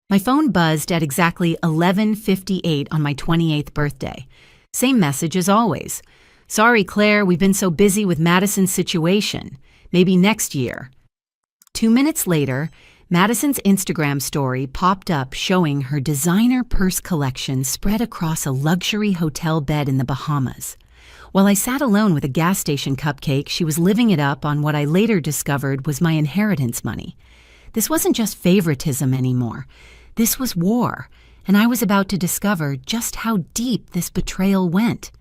My phone buzzed at exactly 11:58 on my 28th birthday. Same message as always. "Sorry, Claire, we've been so busy with Madison's situation. Maybe next year." 2 minutes later, Madison's Instagram story popped up showing her designer purse collection spread across a luxury hotel bed in the Bahamas. While I sat alone with a gas station cupcake, she was living it up on what I later discovered was my inheritance money. This wasn't just favoritism anymore. This was war, and I was about to discover just how deep this betrayal went.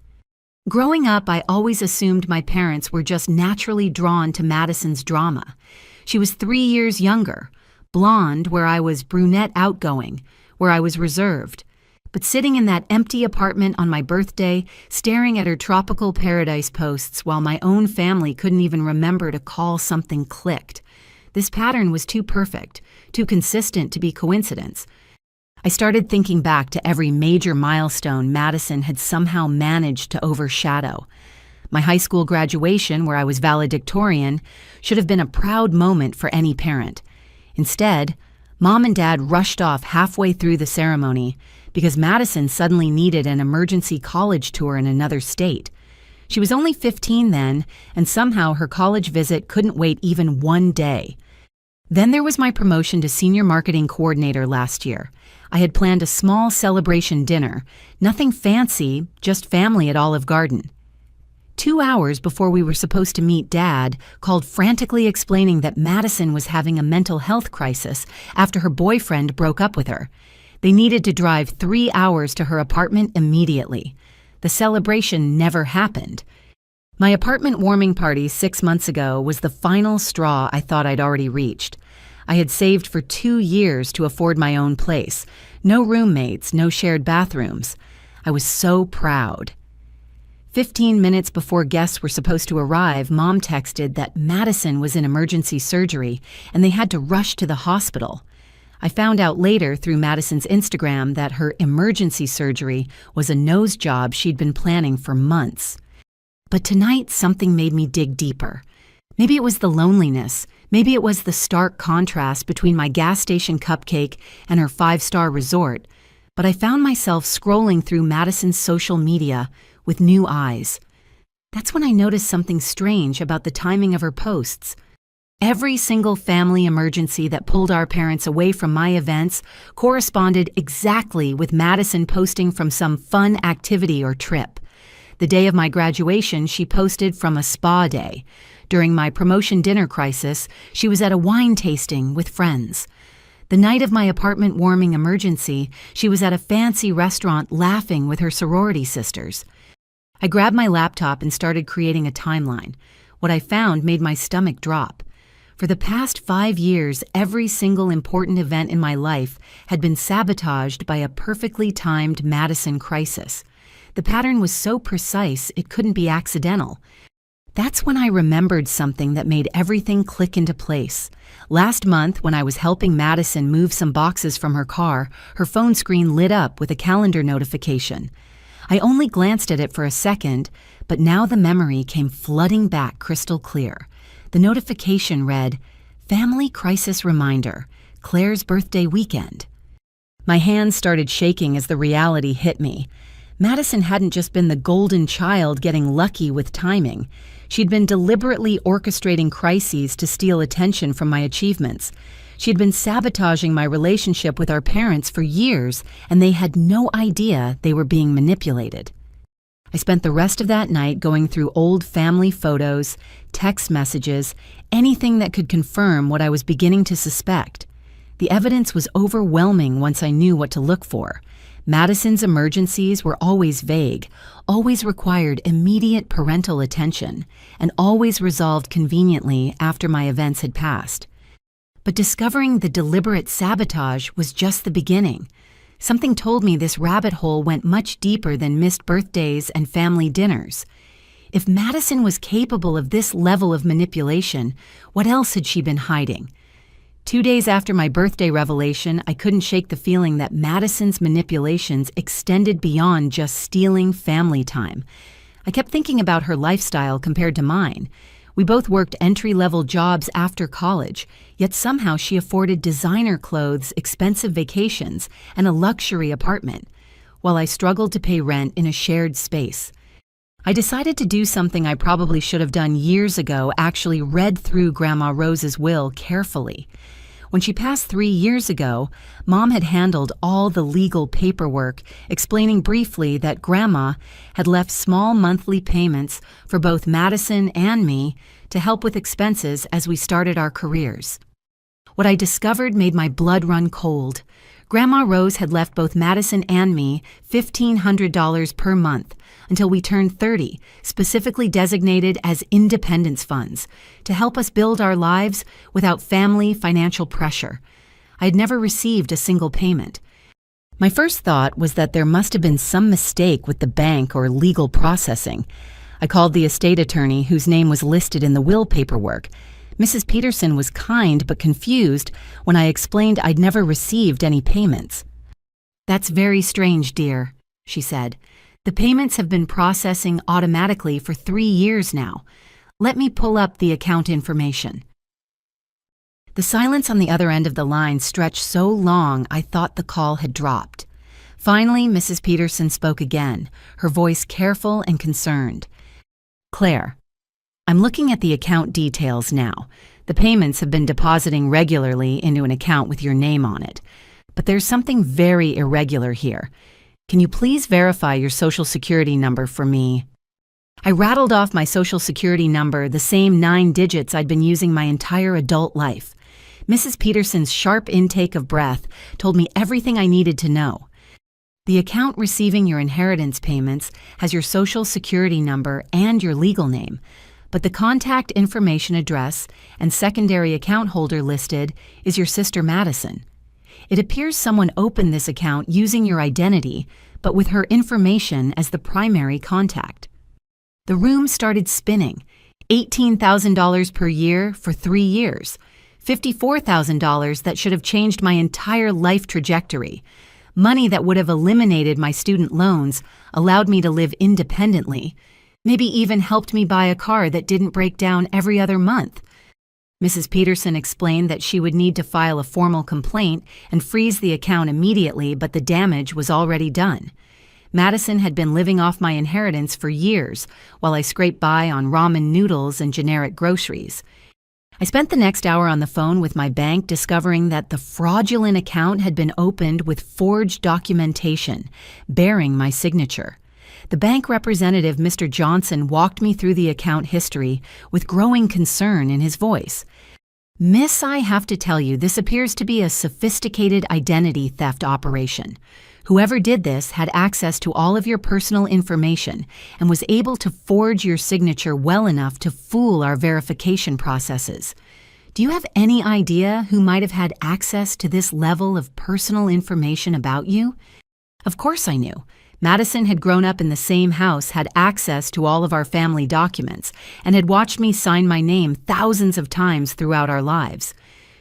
Growing up, I always assumed my parents were just naturally drawn to Madison's drama. She was 3 years younger, blonde where I was brunette outgoing, where I was reserved. But sitting in that empty apartment on my birthday, staring at her tropical paradise posts while my own family couldn't even remember to call something clicked. This pattern was too perfect, too consistent to be coincidence. I started thinking back to every major milestone Madison had somehow managed to overshadow. My high school graduation, where I was valedictorian, should have been a proud moment for any parent. Instead, Mom and Dad rushed off halfway through the ceremony because Madison suddenly needed an emergency college tour in another state. She was only 15 then, and somehow her college visit couldn't wait even one day. Then there was my promotion to senior marketing coordinator last year. I had planned a small celebration dinner, nothing fancy, just family at Olive Garden. 2 hours before we were supposed to meet, Dad called frantically explaining that Madison was having a mental health crisis after her boyfriend broke up with her. They needed to drive 3 hours to her apartment immediately. The celebration never happened. My apartment warming party 6 months ago was the final straw I thought I'd already reached. I had saved for 2 years to afford my own place. No roommates, no shared bathrooms. I was so proud. 15 minutes before guests were supposed to arrive, Mom texted that Madison was in emergency surgery and they had to rush to the hospital. I found out later through Madison's Instagram that her emergency surgery was a nose job she'd been planning for months. But tonight, something made me dig deeper. Maybe it was the loneliness. Maybe it was the stark contrast between my gas station cupcake and her 5-star resort. But I found myself scrolling through Madison's social media with new eyes. That's when I noticed something strange about the timing of her posts. Every single family emergency that pulled our parents away from my events corresponded exactly with Madison posting from some fun activity or trip. The day of my graduation, she posted from a spa day. During my promotion dinner crisis, she was at a wine tasting with friends. The night of my apartment warming emergency, she was at a fancy restaurant laughing with her sorority sisters. I grabbed my laptop and started creating a timeline. What I found made my stomach drop. For the past 5 years, every single important event in my life had been sabotaged by a perfectly timed Madison crisis. The pattern was so precise it couldn't be accidental. That's when I remembered something that made everything click into place. Last month, when I was helping Madison move some boxes from her car, her phone screen lit up with a calendar notification. I only glanced at it for a second, but now the memory came flooding back crystal clear. The notification read, "Family Crisis Reminder, Claire's birthday weekend." My hands started shaking as the reality hit me. Madison hadn't just been the golden child getting lucky with timing. She'd been deliberately orchestrating crises to steal attention from my achievements. She'd been sabotaging my relationship with our parents for years, and they had no idea they were being manipulated. I spent the rest of that night going through old family photos, text messages, anything that could confirm what I was beginning to suspect. The evidence was overwhelming once I knew what to look for. Madison's emergencies were always vague, always required immediate parental attention, and always resolved conveniently after my events had passed. But discovering the deliberate sabotage was just the beginning. Something told me this rabbit hole went much deeper than missed birthdays and family dinners. If Madison was capable of this level of manipulation, what else had she been hiding? 2 days after my birthday revelation, I couldn't shake the feeling that Madison's manipulations extended beyond just stealing family time. I kept thinking about her lifestyle compared to mine. We both worked entry-level jobs after college, yet somehow she afforded designer clothes, expensive vacations, and a luxury apartment, while I struggled to pay rent in a shared space. I decided to do something I probably should have done years ago, actually read through Grandma Rose's will carefully. When she passed 3 years ago, Mom had handled all the legal paperwork, explaining briefly that Grandma had left small monthly payments for both Madison and me to help with expenses as we started our careers. What I discovered made my blood run cold. Grandma Rose had left both Madison and me $1,500 per month until we turned 30, specifically designated as independence funds, to help us build our lives without family financial pressure. I had never received a single payment. My first thought was that there must have been some mistake with the bank or legal processing. I called the estate attorney whose name was listed in the will paperwork. Mrs. Peterson was kind but confused when I explained I'd never received any payments. "That's very strange, dear," she said. "The payments have been processing automatically for 3 years now. Let me pull up the account information." The silence on the other end of the line stretched so long I thought the call had dropped. Finally, Mrs. Peterson spoke again, her voice careful and concerned. "Claire, I'm looking at the account details now. The payments have been depositing regularly into an account with your name on it. But there's something very irregular here. Can you please verify your Social Security number for me?" I rattled off my Social Security number, the same 9 digits I'd been using my entire adult life. Mrs. Peterson's sharp intake of breath told me everything I needed to know. "The account receiving your inheritance payments has your Social Security number and your legal name, but the contact information address and secondary account holder listed is your sister Madison. It appears someone opened this account using your identity, but with her information as the primary contact." The room started spinning. $18,000 per year for 3 years. $54,000 that should have changed my entire life trajectory. Money that would have eliminated my student loans, allowed me to live independently, maybe even helped me buy a car that didn't break down every other month. Mrs. Peterson explained that she would need to file a formal complaint and freeze the account immediately, but the damage was already done. Madison had been living off my inheritance for years while I scraped by on ramen noodles and generic groceries. I spent the next hour on the phone with my bank, discovering that the fraudulent account had been opened with forged documentation bearing my signature. The bank representative, Mr. Johnson, walked me through the account history with growing concern in his voice. "Miss, I have to tell you, this appears to be a sophisticated identity theft operation. Whoever did this had access to all of your personal information and was able to forge your signature well enough to fool our verification processes. Do you have any idea who might have had access to this level of personal information about you?" Of course I knew. Madison had grown up in the same house, had access to all of our family documents, and had watched me sign my name thousands of times throughout our lives.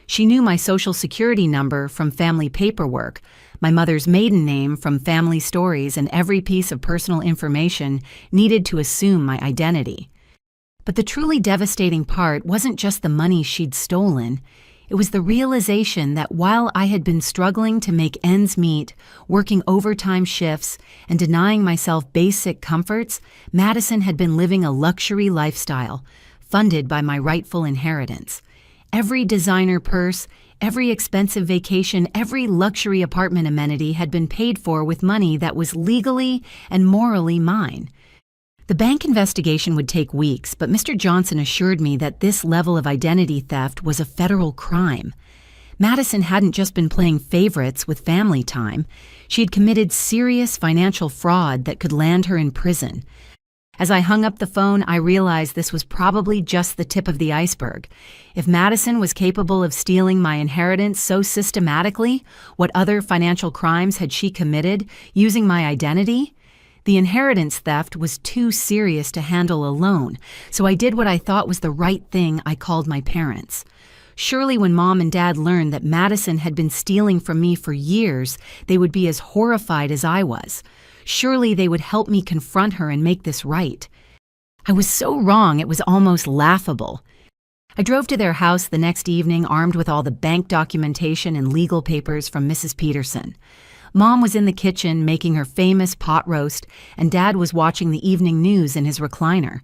She knew my Social Security number from family paperwork, my mother's maiden name from family stories, and every piece of personal information needed to assume my identity. But the truly devastating part wasn't just the money she'd stolen. It was the realization that while I had been struggling to make ends meet, working overtime shifts, and denying myself basic comforts, Madison had been living a luxury lifestyle, funded by my rightful inheritance. Every designer purse, every expensive vacation, every luxury apartment amenity had been paid for with money that was legally and morally mine. The bank investigation would take weeks, but Mr. Johnson assured me that this level of identity theft was a federal crime. Madison hadn't just been playing favorites with family time. She had committed serious financial fraud that could land her in prison. As I hung up the phone, I realized this was probably just the tip of the iceberg. If Madison was capable of stealing my inheritance so systematically, what other financial crimes had she committed using my identity? The inheritance theft was too serious to handle alone, so I did what I thought was the right thing. I called my parents. Surely when Mom and Dad learned that Madison had been stealing from me for years, they would be as horrified as I was. Surely they would help me confront her and make this right. I was so wrong, it was almost laughable. I drove to their house the next evening armed with all the bank documentation and legal papers from Mrs. Peterson. Mom was in the kitchen making her famous pot roast, and Dad was watching the evening news in his recliner.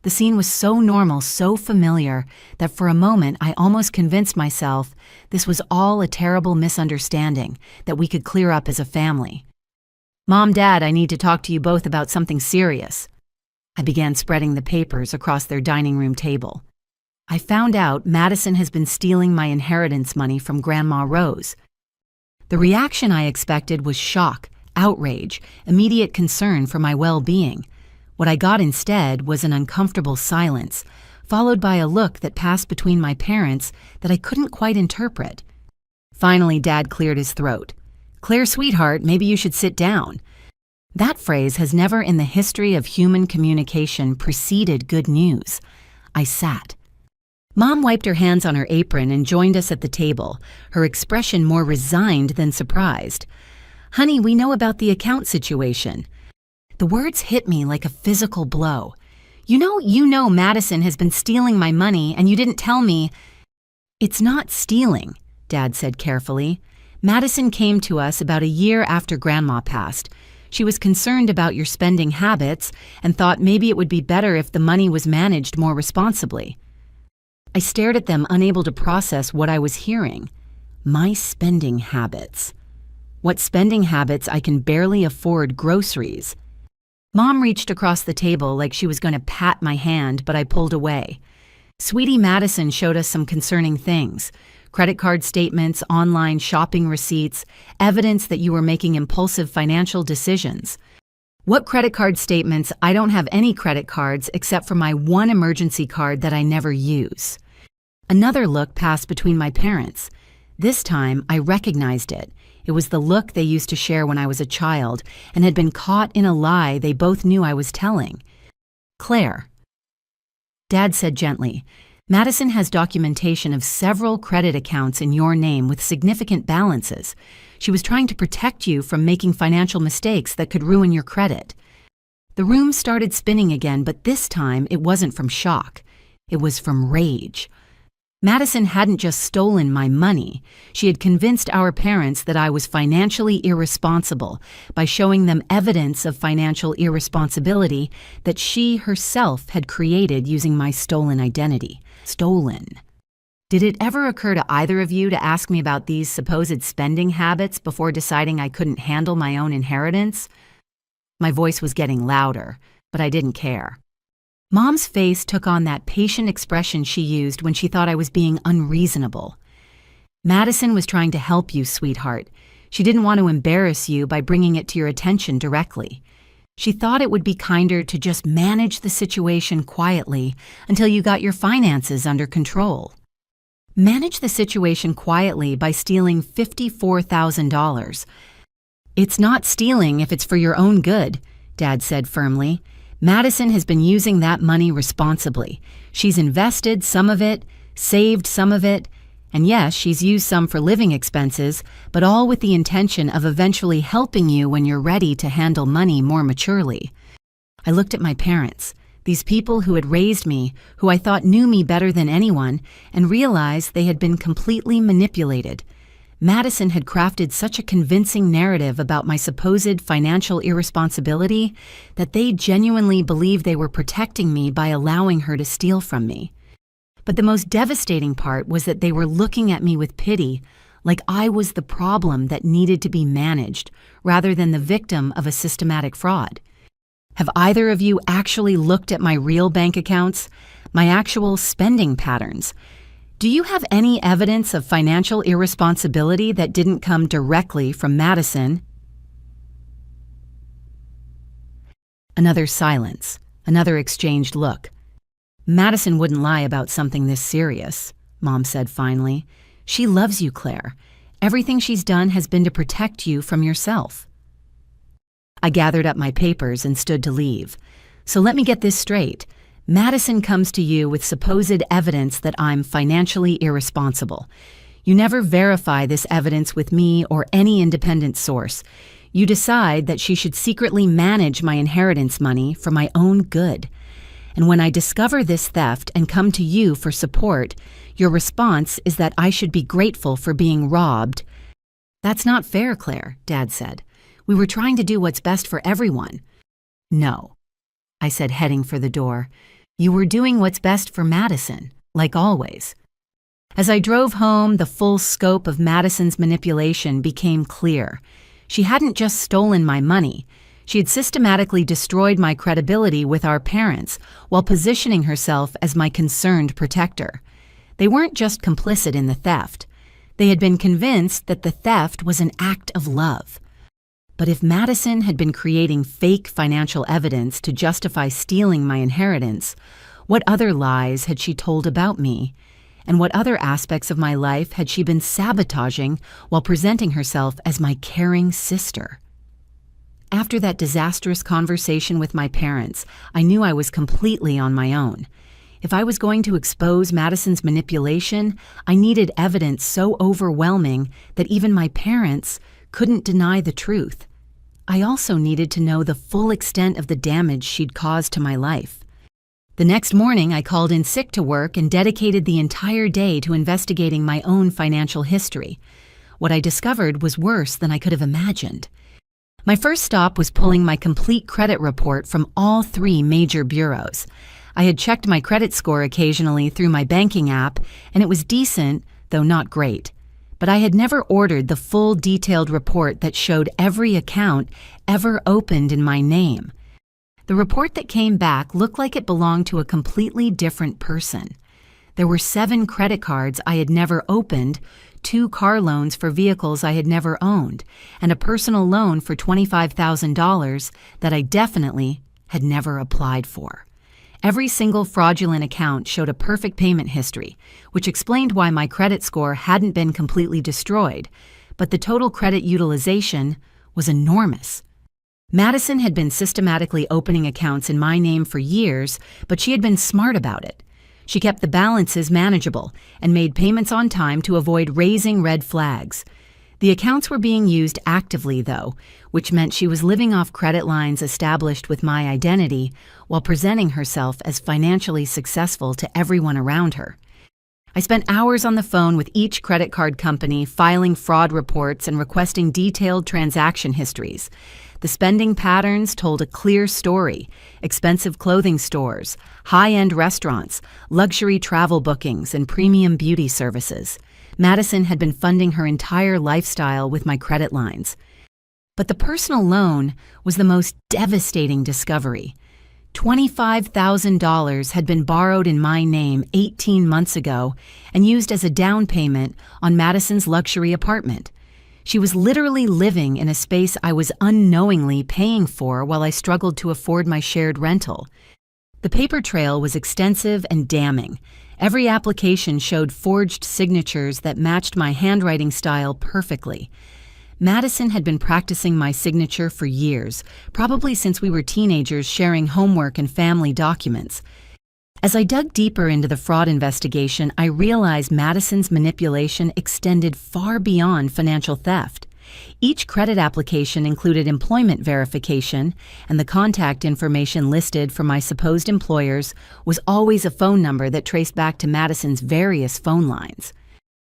The scene was so normal, so familiar, that for a moment I almost convinced myself this was all a terrible misunderstanding that we could clear up as a family. "Mom, Dad, I need to talk to you both about something serious." I began spreading the papers across their dining room table. I found out Madison has been stealing my inheritance money from Grandma Rose. The reaction I expected was shock, outrage, immediate concern for my well-being. What I got instead was an uncomfortable silence, followed by a look that passed between my parents that I couldn't quite interpret. Finally, Dad cleared his throat. "Claire, sweetheart, maybe you should sit down." That phrase has never in the history of human communication preceded good news. I sat. Mom wiped her hands on her apron and joined us at the table, her expression more resigned than surprised. "Honey, we know about the account situation." The words hit me like a physical blow. You know Madison has been stealing my money and you didn't tell me." "It's not stealing," Dad said carefully. "Madison came to us about a year after Grandma passed. She was concerned about your spending habits and thought maybe it would be better if the money was managed more responsibly." I stared at them, unable to process what I was hearing. My spending habits. What spending habits? I can barely afford groceries. Mom reached across the table like she was going to pat my hand, but I pulled away. "Sweetie, Madison showed us some concerning things. Credit card statements, online shopping receipts, evidence that you were making impulsive financial decisions." "What credit card statements? I don't have any credit cards except for my one emergency card that I never use." Another look passed between my parents. This time, I recognized it. It was the look they used to share when I was a child and had been caught in a lie they both knew I was telling. "Claire," Dad said gently, "Madison has documentation of several credit accounts in your name with significant balances. She was trying to protect you from making financial mistakes that could ruin your credit." The room started spinning again, but this time it wasn't from shock. It was from rage. Madison hadn't just stolen my money. She had convinced our parents that I was financially irresponsible by showing them evidence of financial irresponsibility that she herself had created using my stolen identity. Stolen. Did it ever occur to either of you to ask me about these supposed spending habits before deciding I couldn't handle my own inheritance? My voice was getting louder, but I didn't care. Mom's face took on that patient expression she used when she thought I was being unreasonable. "Madison was trying to help you, sweetheart. She didn't want to embarrass you by bringing it to your attention directly. She thought it would be kinder to just manage the situation quietly until you got your finances under control." Manage the situation quietly by stealing $54,000. "It's not stealing if it's for your own good," Dad said firmly. "Madison has been using that money responsibly. She's invested some of it, saved some of it, and yes, she's used some for living expenses, but all with the intention of eventually helping you when you're ready to handle money more maturely." I looked at my parents, these people who had raised me, who I thought knew me better than anyone, and realized they had been completely manipulated. Madison had crafted such a convincing narrative about my supposed financial irresponsibility that they genuinely believed they were protecting me by allowing her to steal from me. But the most devastating part was that they were looking at me with pity, like I was the problem that needed to be managed, rather than the victim of a systematic fraud. Have either of you actually looked at my real bank accounts, my actual spending patterns? Do you have any evidence of financial irresponsibility that didn't come directly from Madison? Another silence, another exchanged look. "Madison wouldn't lie about something this serious," Mom said finally. "She loves you, Claire. Everything she's done has been to protect you from yourself." I gathered up my papers and stood to leave. "So let me get this straight. Madison comes to you with supposed evidence that I'm financially irresponsible. You never verify this evidence with me or any independent source. You decide that she should secretly manage my inheritance money for my own good. And when I discover this theft and come to you for support, your response is that I should be grateful for being robbed. That's not fair, Claire, Dad said. We were trying to do what's best for everyone. No, I said, heading for the door. You were doing what's best for Madison, like always. As I drove home, the full scope of Madison's manipulation became clear. She hadn't just stolen my money. She had systematically destroyed my credibility with our parents while positioning herself as my concerned protector. They weren't just complicit in the theft. They had been convinced that the theft was an act of love. But if Madison had been creating fake financial evidence to justify stealing my inheritance, what other lies had she told about me? And what other aspects of my life had she been sabotaging while presenting herself as my caring sister? After that disastrous conversation with my parents, I knew I was completely on my own. If I was going to expose Madison's manipulation, I needed evidence so overwhelming that even my parents couldn't deny the truth. I also needed to know the full extent of the damage she'd caused to my life. The next morning, I called in sick to work and dedicated the entire day to investigating my own financial history. What I discovered was worse than I could have imagined. My first stop was pulling my complete credit report from all 3 major bureaus. I had checked my credit score occasionally through my banking app, and it was decent, though not great. But I had never ordered the full detailed report that showed every account ever opened in my name. The report that came back looked like it belonged to a completely different person. There were 7 credit cards I had never opened, 2 car loans for vehicles I had never owned, and a personal loan for $25,000 that I definitely had never applied for. Every single fraudulent account showed a perfect payment history, which explained why my credit score hadn't been completely destroyed, but the total credit utilization was enormous. Madison had been systematically opening accounts in my name for years, but she had been smart about it. She kept the balances manageable and made payments on time to avoid raising red flags. The accounts were being used actively, though, which meant she was living off credit lines established with my identity while presenting herself as financially successful to everyone around her. I spent hours on the phone with each credit card company, filing fraud reports and requesting detailed transaction histories. The spending patterns told a clear story: expensive clothing stores, high-end restaurants, luxury travel bookings, and premium beauty services. Madison had been funding her entire lifestyle with my credit lines. But the personal loan was the most devastating discovery. $25,000 had been borrowed in my name 18 months ago and used as a down payment on Madison's luxury apartment. She was literally living in a space I was unknowingly paying for while I struggled to afford my shared rental. The paper trail was extensive and damning. Every application showed forged signatures that matched my handwriting style perfectly. Madison had been practicing my signature for years, probably since we were teenagers sharing homework and family documents. As I dug deeper into the fraud investigation, I realized Madison's manipulation extended far beyond financial theft. Each credit application included employment verification, and the contact information listed for my supposed employers was always a phone number that traced back to Madison's various phone lines.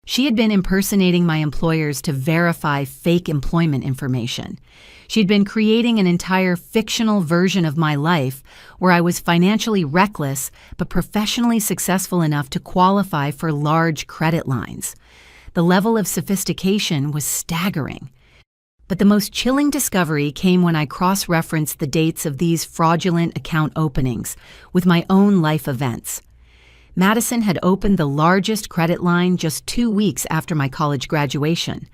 She had been impersonating my employers to verify fake employment information. She'd been creating an entire fictional version of my life where I was financially reckless but professionally successful enough to qualify for large credit lines. The level of sophistication was staggering. But the most chilling discovery came when I cross-referenced the dates of these fraudulent account openings with my own life events. Madison had opened the largest credit line just 2 weeks after my college graduation.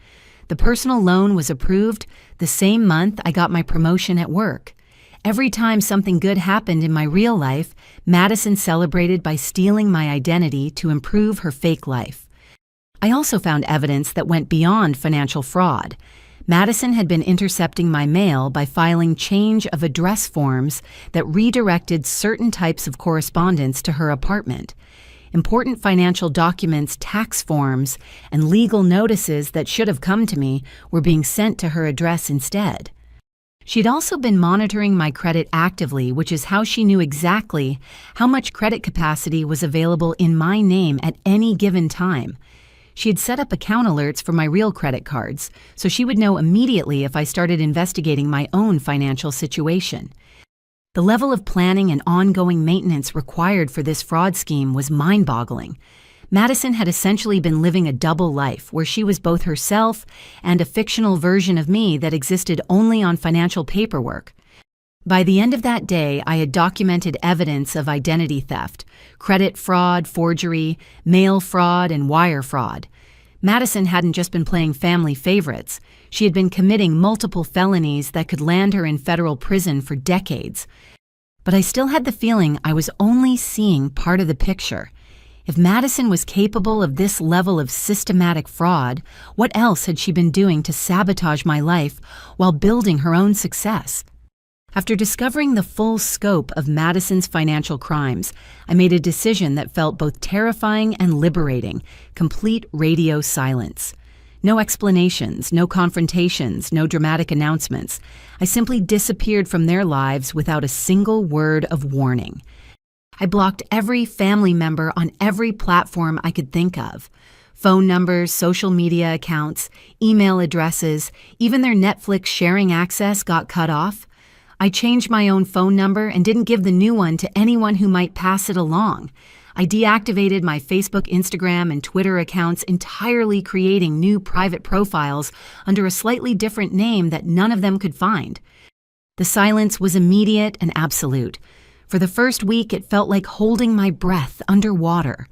The personal loan was approved the same month I got my promotion at work. Every time something good happened in my real life, Madison celebrated by stealing my identity to improve her fake life. I also found evidence that went beyond financial fraud. Madison had been intercepting my mail by filing change of address forms that redirected certain types of correspondence to her apartment. Important financial documents, tax forms, and legal notices that should have come to me were being sent to her address instead. She'd also been monitoring my credit actively, which is how she knew exactly how much credit capacity was available in my name at any given time. She had set up account alerts for my real credit cards, so she would know immediately if I started investigating my own financial situation. The level of planning and ongoing maintenance required for this fraud scheme was mind-boggling. Madison had essentially been living a double life, where she was both herself and a fictional version of me that existed only on financial paperwork. By the end of that day, I had documented evidence of identity theft, credit fraud, forgery, mail fraud, and wire fraud. Madison hadn't just been playing family favorites. She had been committing multiple felonies that could land her in federal prison for decades. But I still had the feeling I was only seeing part of the picture. If Madison was capable of this level of systematic fraud, what else had she been doing to sabotage my life while building her own success? After discovering the full scope of Madison's financial crimes, I made a decision that felt both terrifying and liberating: complete radio silence. No explanations, no confrontations, no dramatic announcements. I simply disappeared from their lives without a single word of warning. I blocked every family member on every platform I could think of. Phone numbers, social media accounts, email addresses, even their Netflix sharing access got cut off. I changed my own phone number and didn't give the new one to anyone who might pass it along. I deactivated my Facebook, Instagram, and Twitter accounts entirely, creating new private profiles under a slightly different name that none of them could find. The silence was immediate and absolute. For the first week, it felt like holding my breath underwater.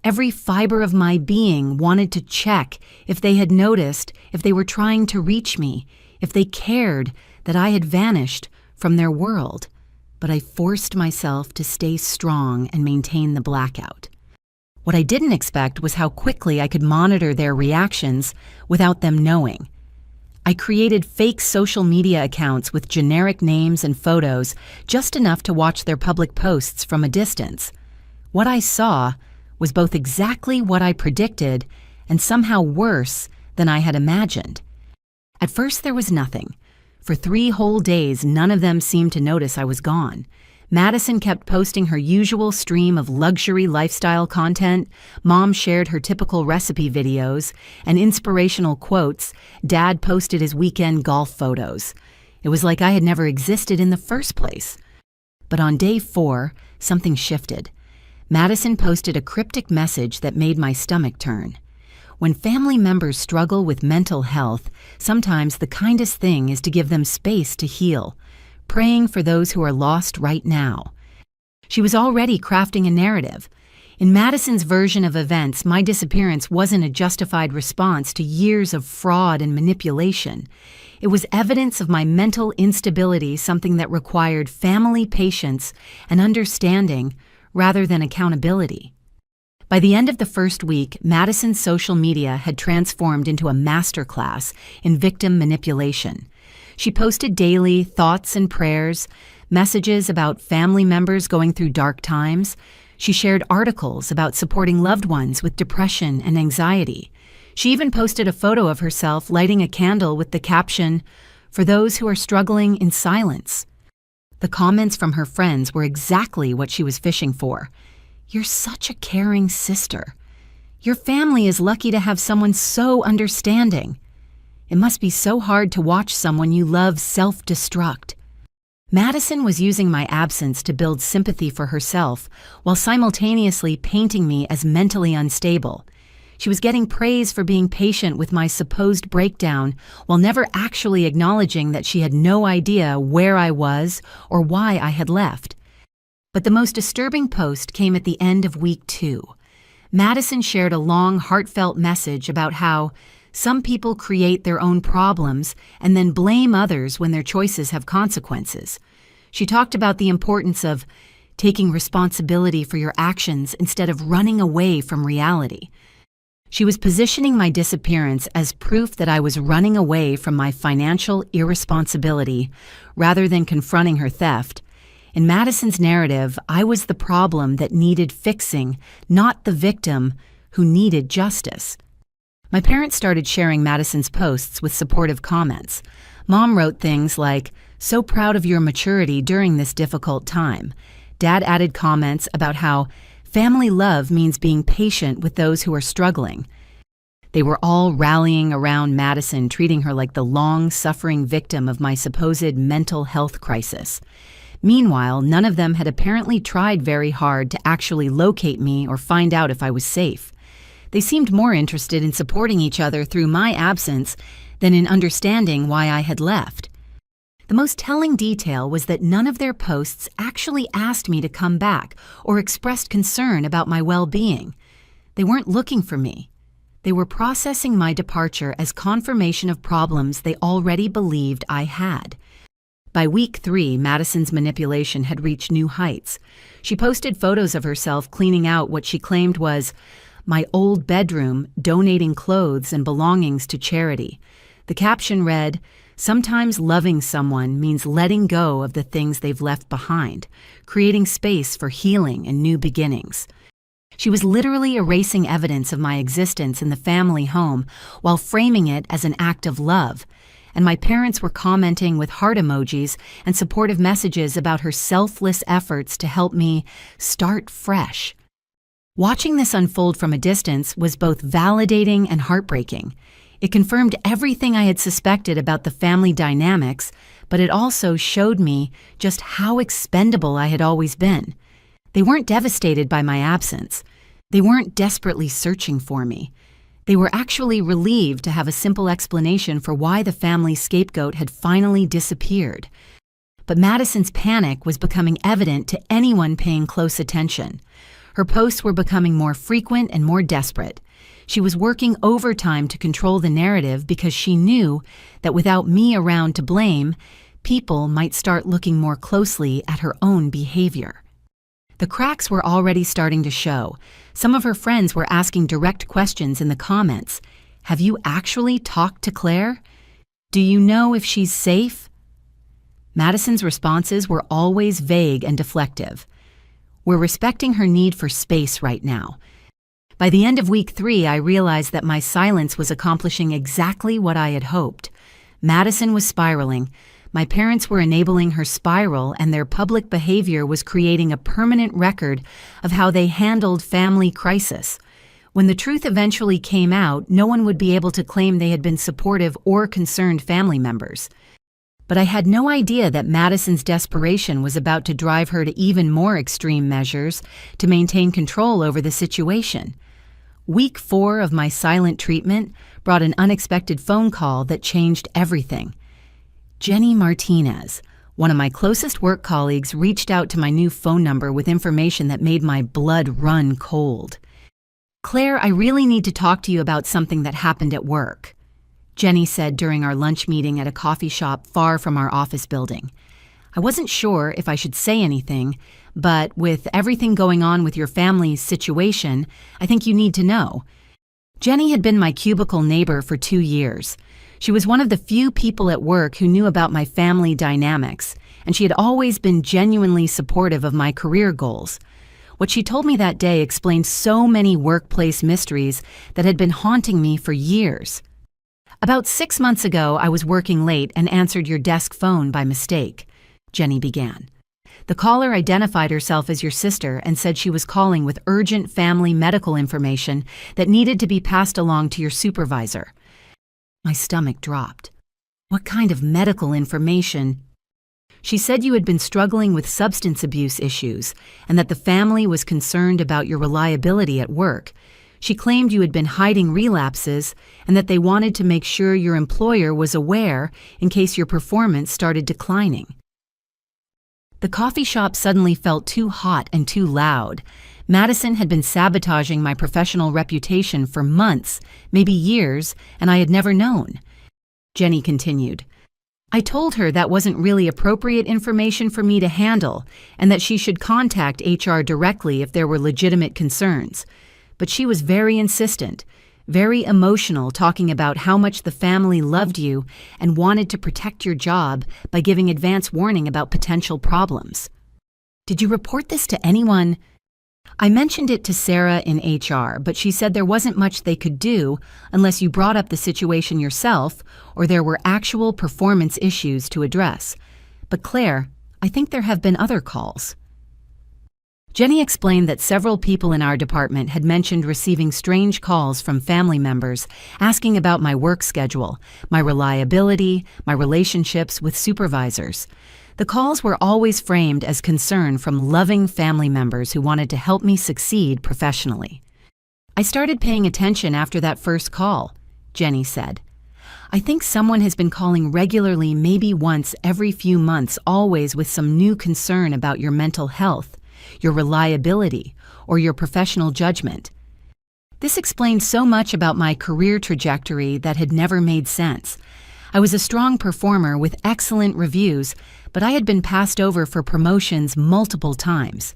Every fiber of my being wanted to check if they had noticed, if they were trying to reach me, if they cared that I had vanished from their world, but I forced myself to stay strong and maintain the blackout. What I didn't expect was how quickly I could monitor their reactions without them knowing. I created fake social media accounts with generic names and photos, just enough to watch their public posts from a distance. What I saw was both exactly what I predicted and somehow worse than I had imagined. At first, there was nothing. For 3 whole days, none of them seemed to notice I was gone. Madison kept posting her usual stream of luxury lifestyle content. Mom shared her typical recipe videos and inspirational quotes. Dad posted his weekend golf photos. It was like I had never existed in the first place. But on day 4, something shifted. Madison posted a cryptic message that made my stomach turn. When family members struggle with mental health, sometimes the kindest thing is to give them space to heal, praying for those who are lost right now. She was already crafting a narrative. In Madison's version of events, my disappearance wasn't a justified response to years of fraud and manipulation. It was evidence of my mental instability, something that required family patience and understanding rather than accountability. By the end of the first week, Madison's social media had transformed into a masterclass in victim manipulation. She posted daily thoughts and prayers, messages about family members going through dark times. She shared articles about supporting loved ones with depression and anxiety. She even posted a photo of herself lighting a candle with the caption, "For those who are struggling in silence." The comments from her friends were exactly what she was fishing for. "You're such a caring sister. Your family is lucky to have someone so understanding. It must be so hard to watch someone you love self-destruct." Madison was using my absence to build sympathy for herself while simultaneously painting me as mentally unstable. She was getting praise for being patient with my supposed breakdown while never actually acknowledging that she had no idea where I was or why I had left. But the most disturbing post came at the end of week 2. Madison shared a long, heartfelt message about how some people create their own problems and then blame others when their choices have consequences. She talked about the importance of taking responsibility for your actions instead of running away from reality. She was positioning my disappearance as proof that I was running away from my financial irresponsibility rather than confronting her theft. In Madison's narrative, I was the problem that needed fixing, not the victim who needed justice. My parents started sharing Madison's posts with supportive comments. Mom wrote things like, So proud of your maturity during this difficult time. Dad added comments about how family love means being patient with those who are struggling. They were all rallying around Madison, treating her like the long-suffering victim of my supposed mental health crisis. Meanwhile, none of them had apparently tried very hard to actually locate me or find out if I was safe. They seemed more interested in supporting each other through my absence than in understanding why I had left. The most telling detail was that none of their posts actually asked me to come back or expressed concern about my well-being. They weren't looking for me. They were processing my departure as confirmation of problems they already believed I had. By week 3, Madison's manipulation had reached new heights. She posted photos of herself cleaning out what she claimed was my old bedroom, donating clothes and belongings to charity. The caption read, "Sometimes loving someone means letting go of the things they've left behind, creating space for healing and new beginnings." She was literally erasing evidence of my existence in the family home while framing it as an act of love, and my parents were commenting with heart emojis and supportive messages about her selfless efforts to help me start fresh. Watching this unfold from a distance was both validating and heartbreaking. It confirmed everything I had suspected about the family dynamics, but it also showed me just how expendable I had always been. They weren't devastated by my absence. They weren't desperately searching for me. They were actually relieved to have a simple explanation for why the family scapegoat had finally disappeared. But Madison's panic was becoming evident to anyone paying close attention. Her posts were becoming more frequent and more desperate. She was working overtime to control the narrative because she knew that without me around to blame, people might start looking more closely at her own behavior. The cracks were already starting to show. Some of her friends were asking direct questions in the comments. Have you actually talked to Claire? Do you know if she's safe? Madison's responses were always vague and deflective. We're respecting her need for space right now. By the end of week 3, I realized that my silence was accomplishing exactly what I had hoped. Madison was spiraling. My parents were enabling her spiral, and their public behavior was creating a permanent record of how they handled family crisis. When the truth eventually came out, no one would be able to claim they had been supportive or concerned family members. But I had no idea that Madison's desperation was about to drive her to even more extreme measures to maintain control over the situation. Week 4 of my silent treatment brought an unexpected phone call that changed everything. Jenny Martinez, one of my closest work colleagues, reached out to my new phone number with information that made my blood run cold. "Claire, I really need to talk to you about something that happened at work," Jenny said during our lunch meeting at a coffee shop far from our office building. "I wasn't sure if I should say anything, but with everything going on with your family's situation, I think you need to know." Jenny had been my cubicle neighbor for 2 years. She was one of the few people at work who knew about my family dynamics, and she had always been genuinely supportive of my career goals. What she told me that day explained so many workplace mysteries that had been haunting me for years. "About 6 months ago, I was working late and answered your desk phone by mistake," Jenny began. "The caller identified herself as your sister and said she was calling with urgent family medical information that needed to be passed along to your supervisor." My stomach dropped. "What kind of medical information?" "She said you had been struggling with substance abuse issues and that the family was concerned about your reliability at work. She claimed you had been hiding relapses and that they wanted to make sure your employer was aware in case your performance started declining." The coffee shop suddenly felt too hot and too loud. Madison had been sabotaging my professional reputation for months, maybe years, and I had never known. Jenny continued. "I told her that wasn't really appropriate information for me to handle and that she should contact HR directly if there were legitimate concerns. But she was very insistent, very emotional, talking about how much the family loved you and wanted to protect your job by giving advance warning about potential problems." "Did you report this to anyone?" "I mentioned it to Sarah in HR, but she said there wasn't much they could do unless you brought up the situation yourself or there were actual performance issues to address. But Claire, I think there have been other calls. Jenny explained that several people in our department had mentioned receiving strange calls from family members asking about my work schedule, my reliability, my relationships with supervisors. The calls were always framed as concern from loving family members who wanted to help me succeed professionally. I started paying attention after that first call, Jenny said. I think someone has been calling regularly, maybe once every few months, always with some new concern about your mental health, your reliability, or your professional judgment. This explained so much about my career trajectory that had never made sense. I was a strong performer with excellent reviews, but I had been passed over for promotions multiple times.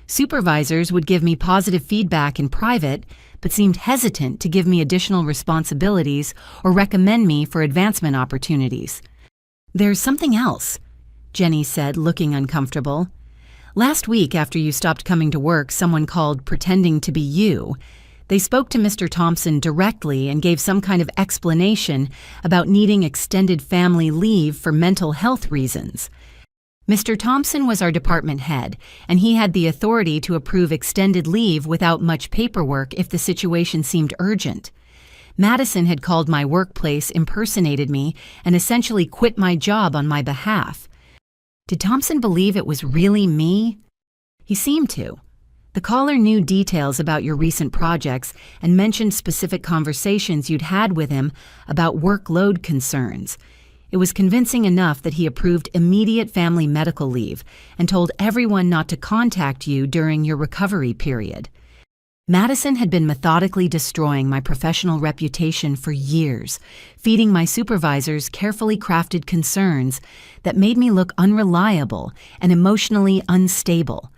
Supervisors would give me positive feedback in private, but seemed hesitant to give me additional responsibilities or recommend me for advancement opportunities. There's something else, Jenny said, looking uncomfortable. Last week, after you stopped coming to work, someone called pretending to be you. They spoke to Mr. Thompson directly and gave some kind of explanation about needing extended family leave for mental health reasons. Mr. Thompson was our department head, and he had the authority to approve extended leave without much paperwork if the situation seemed urgent. Madison had called my workplace, impersonated me, and essentially quit my job on my behalf. Did Thompson believe it was really me? He seemed to. The caller knew details about your recent projects and mentioned specific conversations you'd had with him about workload concerns. It was convincing enough that he approved immediate family medical leave and told everyone not to contact you during your recovery period. Madison had been methodically destroying my professional reputation for years, feeding my supervisors carefully crafted concerns that made me look unreliable and emotionally unstable.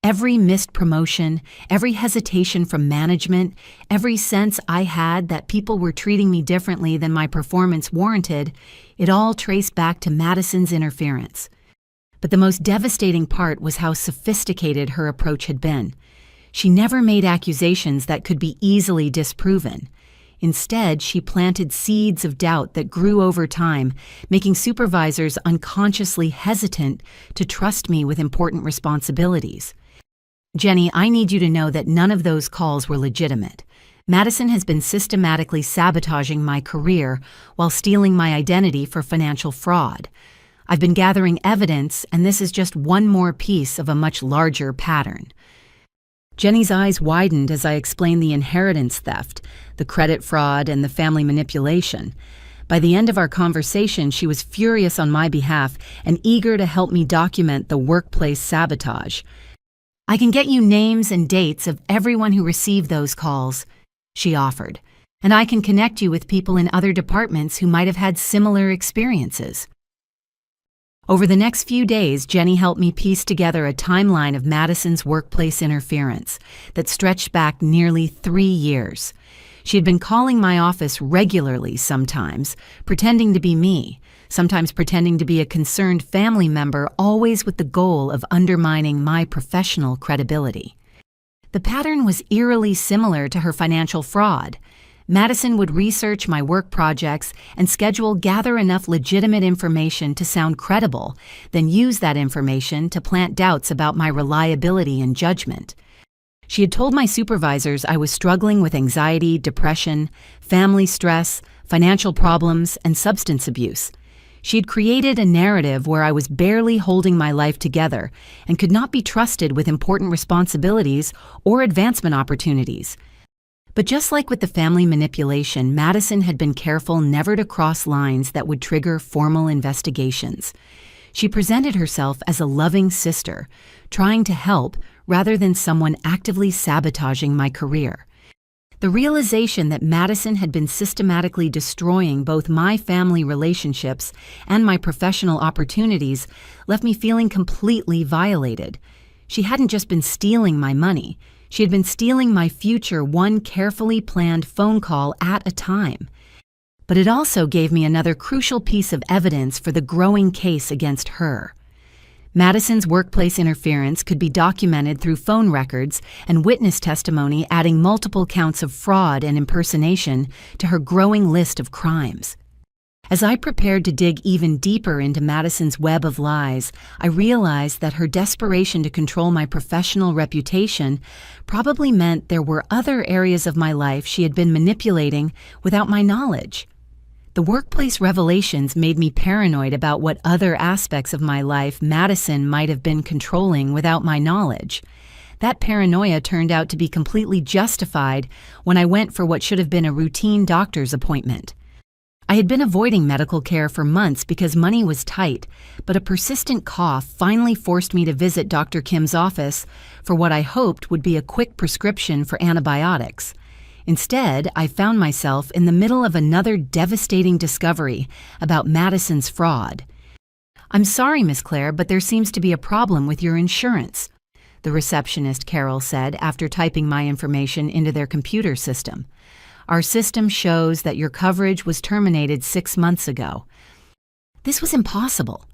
Every missed promotion, every hesitation from management, every sense I had that people were treating me differently than my performance warranted, it all traced back to Madison's interference. But the most devastating part was how sophisticated her approach had been. She never made accusations that could be easily disproven. Instead, she planted seeds of doubt that grew over time, making supervisors unconsciously hesitant to trust me with important responsibilities. Jenny, I need you to know that none of those calls were legitimate. Madison has been systematically sabotaging my career while stealing my identity for financial fraud. I've been gathering evidence, and this is just one more piece of a much larger pattern. Jenny's eyes widened as I explained the inheritance theft, the credit fraud, and the family manipulation. By the end of our conversation, she was furious on my behalf and eager to help me document the workplace sabotage. I can get you names and dates of everyone who received those calls, she offered, and I can connect you with people in other departments who might have had similar experiences. Over the next few days, Jenny helped me piece together a timeline of Madison's workplace interference that stretched back nearly 3 years. She had been calling my office regularly sometimes, pretending to be me, sometimes pretending to be a concerned family member, always with the goal of undermining my professional credibility. The pattern was eerily similar to her financial fraud. Madison would research my work projects and gather enough legitimate information to sound credible, then use that information to plant doubts about my reliability and judgment. She had told my supervisors I was struggling with anxiety, depression, family stress, financial problems, and substance abuse. She had created a narrative where I was barely holding my life together and could not be trusted with important responsibilities or advancement opportunities. But just like with the family manipulation, Madison had been careful never to cross lines that would trigger formal investigations. She presented herself as a loving sister, trying to help rather than someone actively sabotaging my career. The realization that Madison had been systematically destroying both my family relationships and my professional opportunities left me feeling completely violated. She hadn't just been stealing my money. She had been stealing my future one carefully planned phone call at a time. But it also gave me another crucial piece of evidence for the growing case against her. Madison's workplace interference could be documented through phone records and witness testimony, adding multiple counts of fraud and impersonation to her growing list of crimes. As I prepared to dig even deeper into Madison's web of lies, I realized that her desperation to control my professional reputation probably meant there were other areas of my life she had been manipulating without my knowledge. The workplace revelations made me paranoid about what other aspects of my life Madison might have been controlling without my knowledge. That paranoia turned out to be completely justified when I went for what should have been a routine doctor's appointment. I had been avoiding medical care for months because money was tight, but a persistent cough finally forced me to visit Dr. Kim's office for what I hoped would be a quick prescription for antibiotics. Instead, I found myself in the middle of another devastating discovery about Madison's fraud. "I'm sorry, Miss Claire, but there seems to be a problem with your insurance," the receptionist Carol said after typing my information into their computer system. "Our system shows that your coverage was terminated 6 months ago." This was impossible.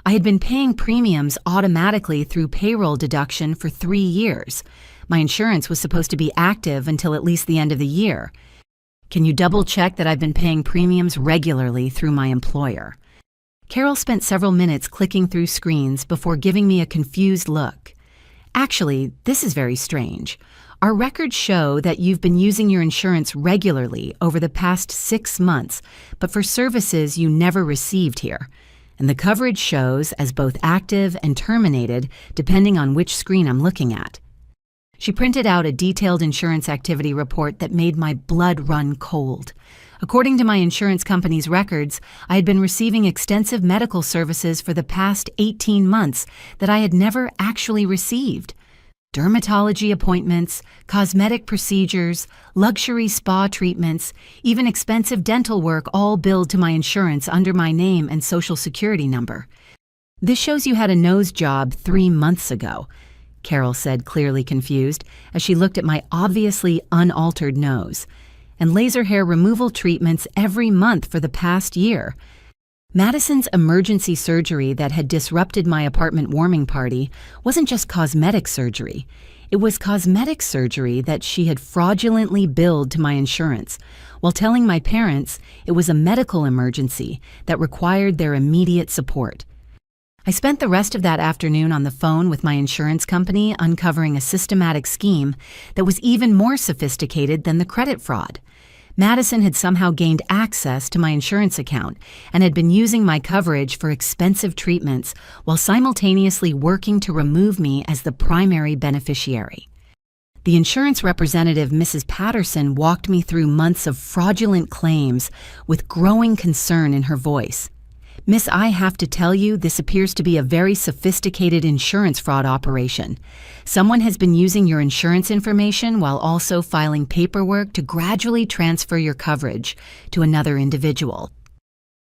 I had been paying premiums automatically through payroll deduction for 3 years. My insurance was supposed to be active until at least the end of the year. "Can you double-check that I've been paying premiums regularly through my employer?" Carol spent several minutes clicking through screens before giving me a confused look. "Actually, this is very strange. Our records show that you've been using your insurance regularly over the past 6 months, but for services you never received here. And the coverage shows as both active and terminated depending on which screen I'm looking at." She printed out a detailed insurance activity report that made my blood run cold. According to my insurance company's records, I had been receiving extensive medical services for the past 18 months that I had never actually received. Dermatology appointments, cosmetic procedures, luxury spa treatments, even expensive dental work all billed to my insurance under my name and social security number. "This shows you had a nose job 3 months ago," Carol said, clearly confused, as she looked at my obviously unaltered nose, "and laser hair removal treatments every month for the past year." Madison's emergency surgery that had disrupted my apartment warming party wasn't just cosmetic surgery. It was cosmetic surgery that she had fraudulently billed to my insurance, while telling my parents it was a medical emergency that required their immediate support. I spent the rest of that afternoon on the phone with my insurance company uncovering a systematic scheme that was even more sophisticated than the credit fraud. Madison had somehow gained access to my insurance account and had been using my coverage for expensive treatments while simultaneously working to remove me as the primary beneficiary. The insurance representative, Mrs. Patterson, walked me through months of fraudulent claims with growing concern in her voice. "Miss, I have to tell you, this appears to be a very sophisticated insurance fraud operation. Someone has been using your insurance information while also filing paperwork to gradually transfer your coverage to another individual."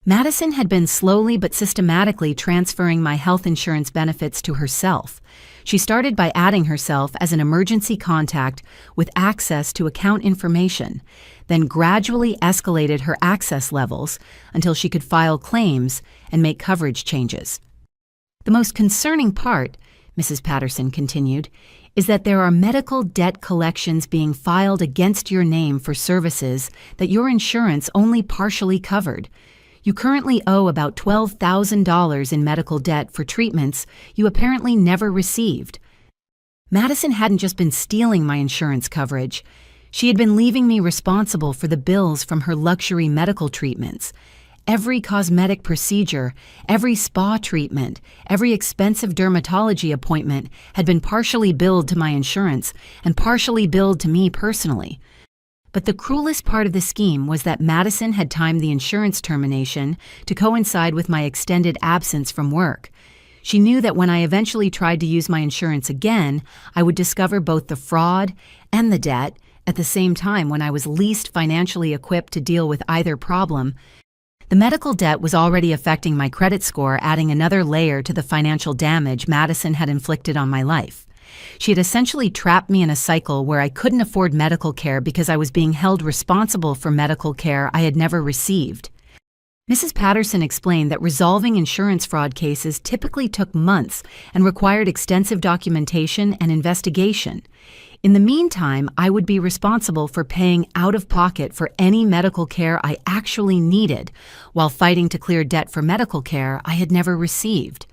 Madison had been slowly but systematically transferring my health insurance benefits to herself. She started by adding herself as an emergency contact with access to account information, then gradually escalated her access levels until she could file claims and make coverage changes. "The most concerning part," Mrs. Patterson continued, "is that there are medical debt collections being filed against your name for services that your insurance only partially covered. You currently owe about $12,000 in medical debt for treatments you apparently never received." Madison hadn't just been stealing my insurance coverage. She had been leaving me responsible for the bills from her luxury medical treatments. Every cosmetic procedure, every spa treatment, every expensive dermatology appointment had been partially billed to my insurance and partially billed to me personally. But the cruelest part of the scheme was that Madison had timed the insurance termination to coincide with my extended absence from work. She knew that when I eventually tried to use my insurance again, I would discover both the fraud and the debt at the same time when I was least financially equipped to deal with either problem. The medical debt was already affecting my credit score, adding another layer to the financial damage Madison had inflicted on my life. She had essentially trapped me in a cycle where I couldn't afford medical care because I was being held responsible for medical care I had never received. Mrs. Patterson explained that resolving insurance fraud cases typically took months and required extensive documentation and investigation. In the meantime, I would be responsible for paying out of pocket for any medical care I actually needed, while fighting to clear debt for medical care I had never received.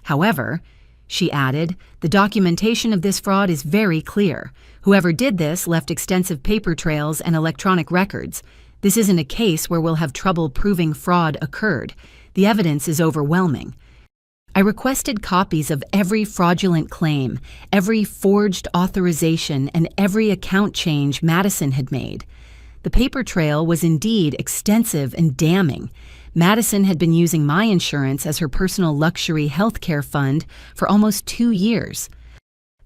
However, she added, the documentation of this fraud is very clear. Whoever did this left extensive paper trails and electronic records. This isn't a case where we'll have trouble proving fraud occurred. The evidence is overwhelming. I requested copies of every fraudulent claim, every forged authorization, and every account change Madison had made. The paper trail was indeed extensive and damning. Madison had been using my insurance as her personal luxury health care fund for almost 2 years.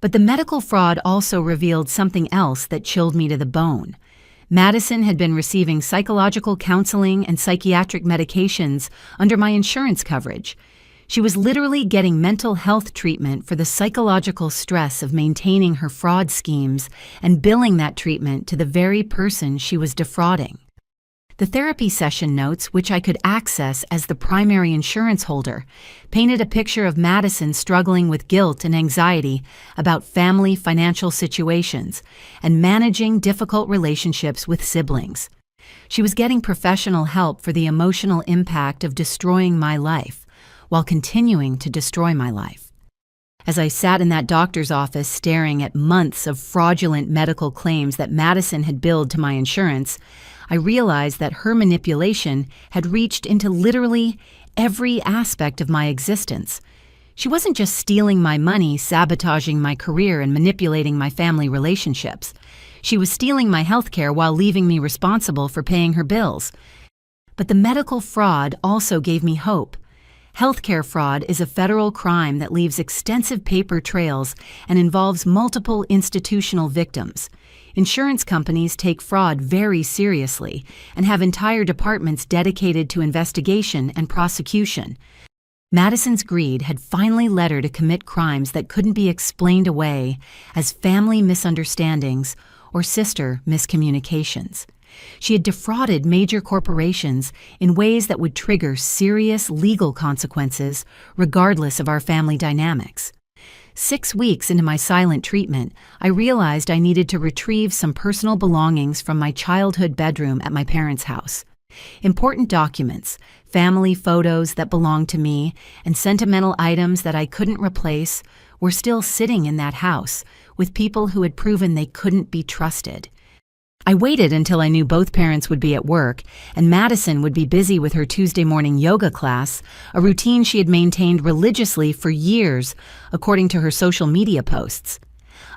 But the medical fraud also revealed something else that chilled me to the bone. Madison had been receiving psychological counseling and psychiatric medications under my insurance coverage. She was literally getting mental health treatment for the psychological stress of maintaining her fraud schemes and billing that treatment to the very person she was defrauding. The therapy session notes, which I could access as the primary insurance holder, painted a picture of Madison struggling with guilt and anxiety about family financial situations and managing difficult relationships with siblings. She was getting professional help for the emotional impact of destroying my life, while continuing to destroy my life. As I sat in that doctor's office staring at months of fraudulent medical claims that Madison had billed to my insurance, I realized that her manipulation had reached into literally every aspect of my existence. She wasn't just stealing my money, sabotaging my career, and manipulating my family relationships. She was stealing my health care while leaving me responsible for paying her bills. But the medical fraud also gave me hope. Healthcare fraud is a federal crime that leaves extensive paper trails and involves multiple institutional victims. Insurance companies take fraud very seriously and have entire departments dedicated to investigation and prosecution. Madison's greed had finally led her to commit crimes that couldn't be explained away as family misunderstandings or sister miscommunications. She had defrauded major corporations in ways that would trigger serious legal consequences regardless of our family dynamics. 6 weeks into my silent treatment, I realized I needed to retrieve some personal belongings from my childhood bedroom at my parents' house. Important documents, family photos that belonged to me, and sentimental items that I couldn't replace were still sitting in that house with people who had proven they couldn't be trusted. I waited until I knew both parents would be at work and Madison would be busy with her Tuesday morning yoga class, a routine she had maintained religiously for years, according to her social media posts.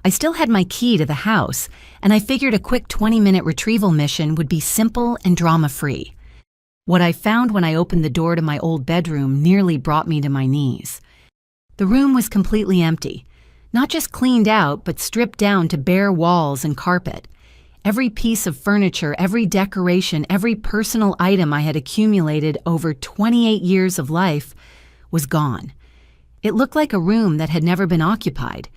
I still had my key to the house, and I figured a quick 20-minute retrieval mission would be simple and drama-free. What I found when I opened the door to my old bedroom nearly brought me to my knees. The room was completely empty, not just cleaned out, but stripped down to bare walls and carpet. Every piece of furniture, every decoration, every personal item I had accumulated over 28 years of life was gone. It looked like a room that had never been occupied.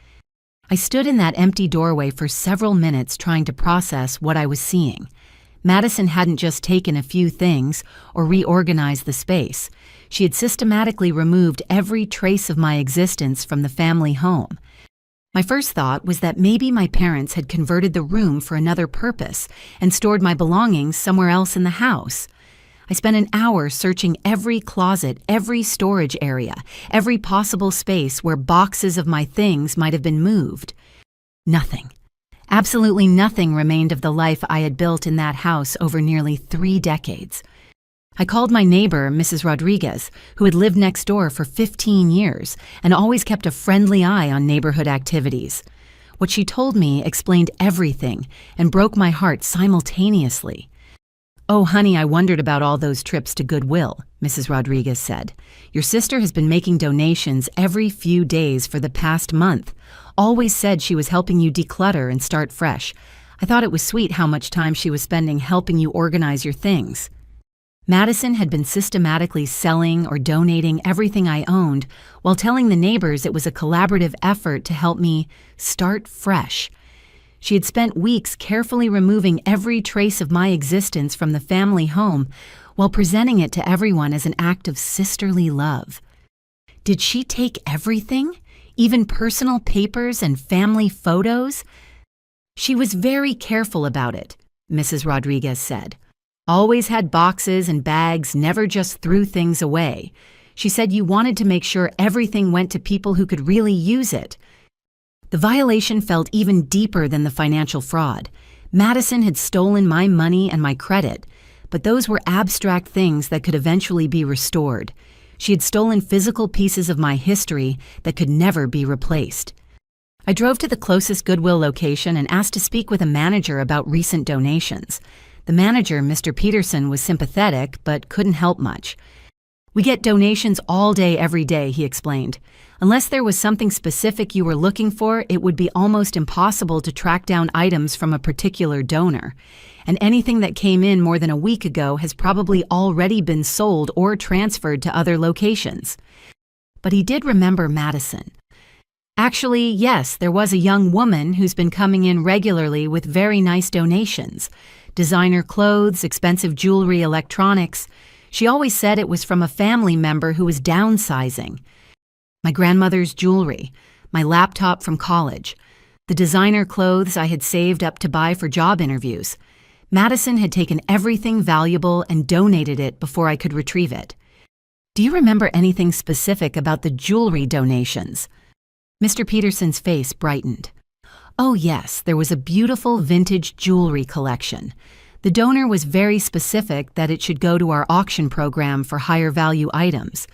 I stood in that empty doorway for several minutes trying to process what I was seeing. Madison hadn't just taken a few things or reorganized the space. She had systematically removed every trace of my existence from the family home. My first thought was that maybe my parents had converted the room for another purpose and stored my belongings somewhere else in the house. I spent an hour searching every closet, every storage area, every possible space where boxes of my things might have been moved. Nothing. Absolutely nothing remained of the life I had built in that house over nearly 3 decades. I called my neighbor, Mrs. Rodriguez, who had lived next door for 15 years and always kept a friendly eye on neighborhood activities. What she told me explained everything and broke my heart simultaneously. "Oh, honey, I wondered about all those trips to Goodwill," Mrs. Rodriguez said. "Your sister has been making donations every few days for the past month. Always said she was helping you declutter and start fresh. I thought it was sweet how much time she was spending helping you organize your things." Madison had been systematically selling or donating everything I owned while telling the neighbors it was a collaborative effort to help me start fresh. She had spent weeks carefully removing every trace of my existence from the family home while presenting it to everyone as an act of sisterly love. Did she take everything, even personal papers and family photos? She was very careful about it, Mrs. Rodriguez said. Always had boxes and bags, never just threw things away. She said you wanted to make sure everything went to people who could really use it. The violation felt even deeper than the financial fraud. Madison had stolen my money and my credit, but those were abstract things that could eventually be restored. She had stolen physical pieces of my history that could never be replaced. I drove to the closest Goodwill location and asked to speak with a manager about recent donations. The manager, Mr. Peterson, was sympathetic but couldn't help much. "We get donations all day, every day," he explained. "Unless there was something specific you were looking for, it would be almost impossible to track down items from a particular donor. And anything that came in more than a week ago has probably already been sold or transferred to other locations." But he did remember Madison. "Actually, yes, there was a young woman who's been coming in regularly with very nice donations. Designer clothes, expensive jewelry, electronics. She always said it was from a family member who was downsizing. My grandmother's jewelry, my laptop from college, the designer clothes I had saved up to buy for job interviews. Madison had taken everything valuable and donated it before I could retrieve it." "Do you remember anything specific about the jewelry donations?" Mr. Peterson's face brightened. "Oh yes, there was a beautiful vintage jewelry collection. The donor was very specific that it should go to our auction program for higher value items.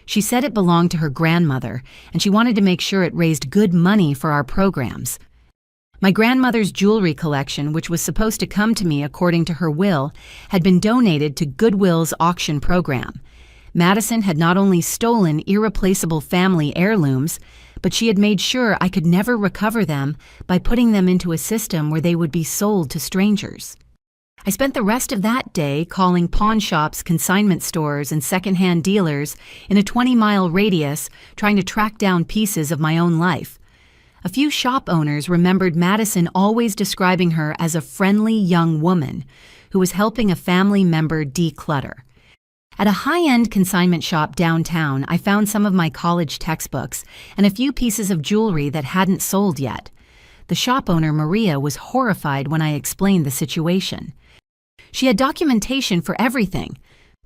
She said it belonged to her grandmother, and she wanted to make sure it raised good money for our programs. My grandmother's jewelry collection, which was supposed to come to me according to her will, had been donated to Goodwill's auction program. Madison had not only stolen irreplaceable family heirlooms, but she had made sure I could never recover them by putting them into a system where they would be sold to strangers. I spent the rest of that day calling pawn shops, consignment stores, and secondhand dealers in a 20-mile radius trying to track down pieces of my own life. A few shop owners remembered Madison always describing her as a friendly young woman who was helping a family member declutter. At a high-end consignment shop downtown, I found some of my college textbooks and a few pieces of jewelry that hadn't sold yet. The shop owner, Maria, was horrified when I explained the situation. "She had documentation for everything,"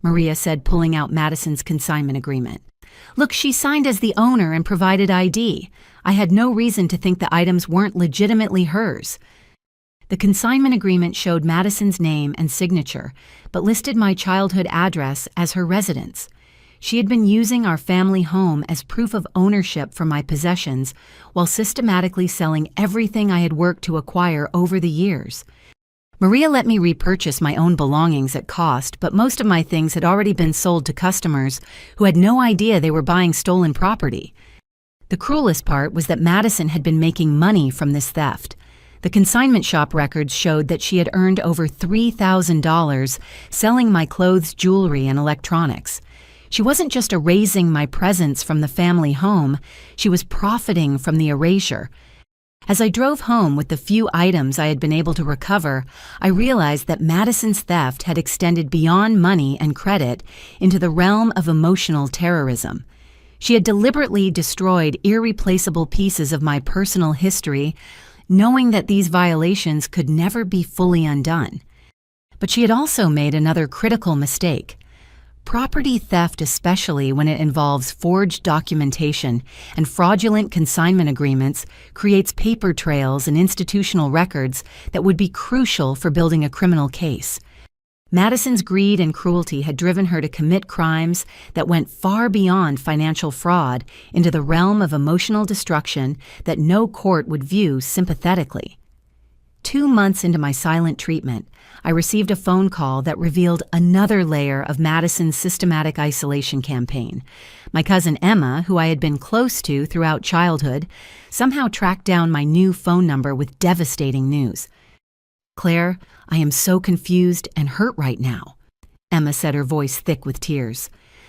Maria said, pulling out Madison's consignment agreement. "Look, she signed as the owner and provided ID. I had no reason to think the items weren't legitimately hers." The consignment agreement showed Madison's name and signature, but listed my childhood address as her residence. She had been using our family home as proof of ownership for my possessions while systematically selling everything I had worked to acquire over the years. Maria let me repurchase my own belongings at cost, but most of my things had already been sold to customers who had no idea they were buying stolen property. The cruelest part was that Madison had been making money from this theft. The consignment shop records showed that she had earned over $3,000 selling my clothes, jewelry, and electronics. She wasn't just erasing my presence from the family home, she was profiting from the erasure. As I drove home with the few items I had been able to recover, I realized that Madison's theft had extended beyond money and credit into the realm of emotional terrorism. She had deliberately destroyed irreplaceable pieces of my personal history, knowing that these violations could never be fully undone. But she had also made another critical mistake. Property theft, especially when it involves forged documentation and fraudulent consignment agreements, creates paper trails and institutional records that would be crucial for building a criminal case. Madison's greed and cruelty had driven her to commit crimes that went far beyond financial fraud into the realm of emotional destruction that no court would view sympathetically. 2 months into my silent treatment, I received a phone call that revealed another layer of Madison's systematic isolation campaign. My cousin Emma, who I had been close to throughout childhood, somehow tracked down my new phone number with devastating news. "Claire, I am so confused and hurt right now," Emma said, her voice thick with tears.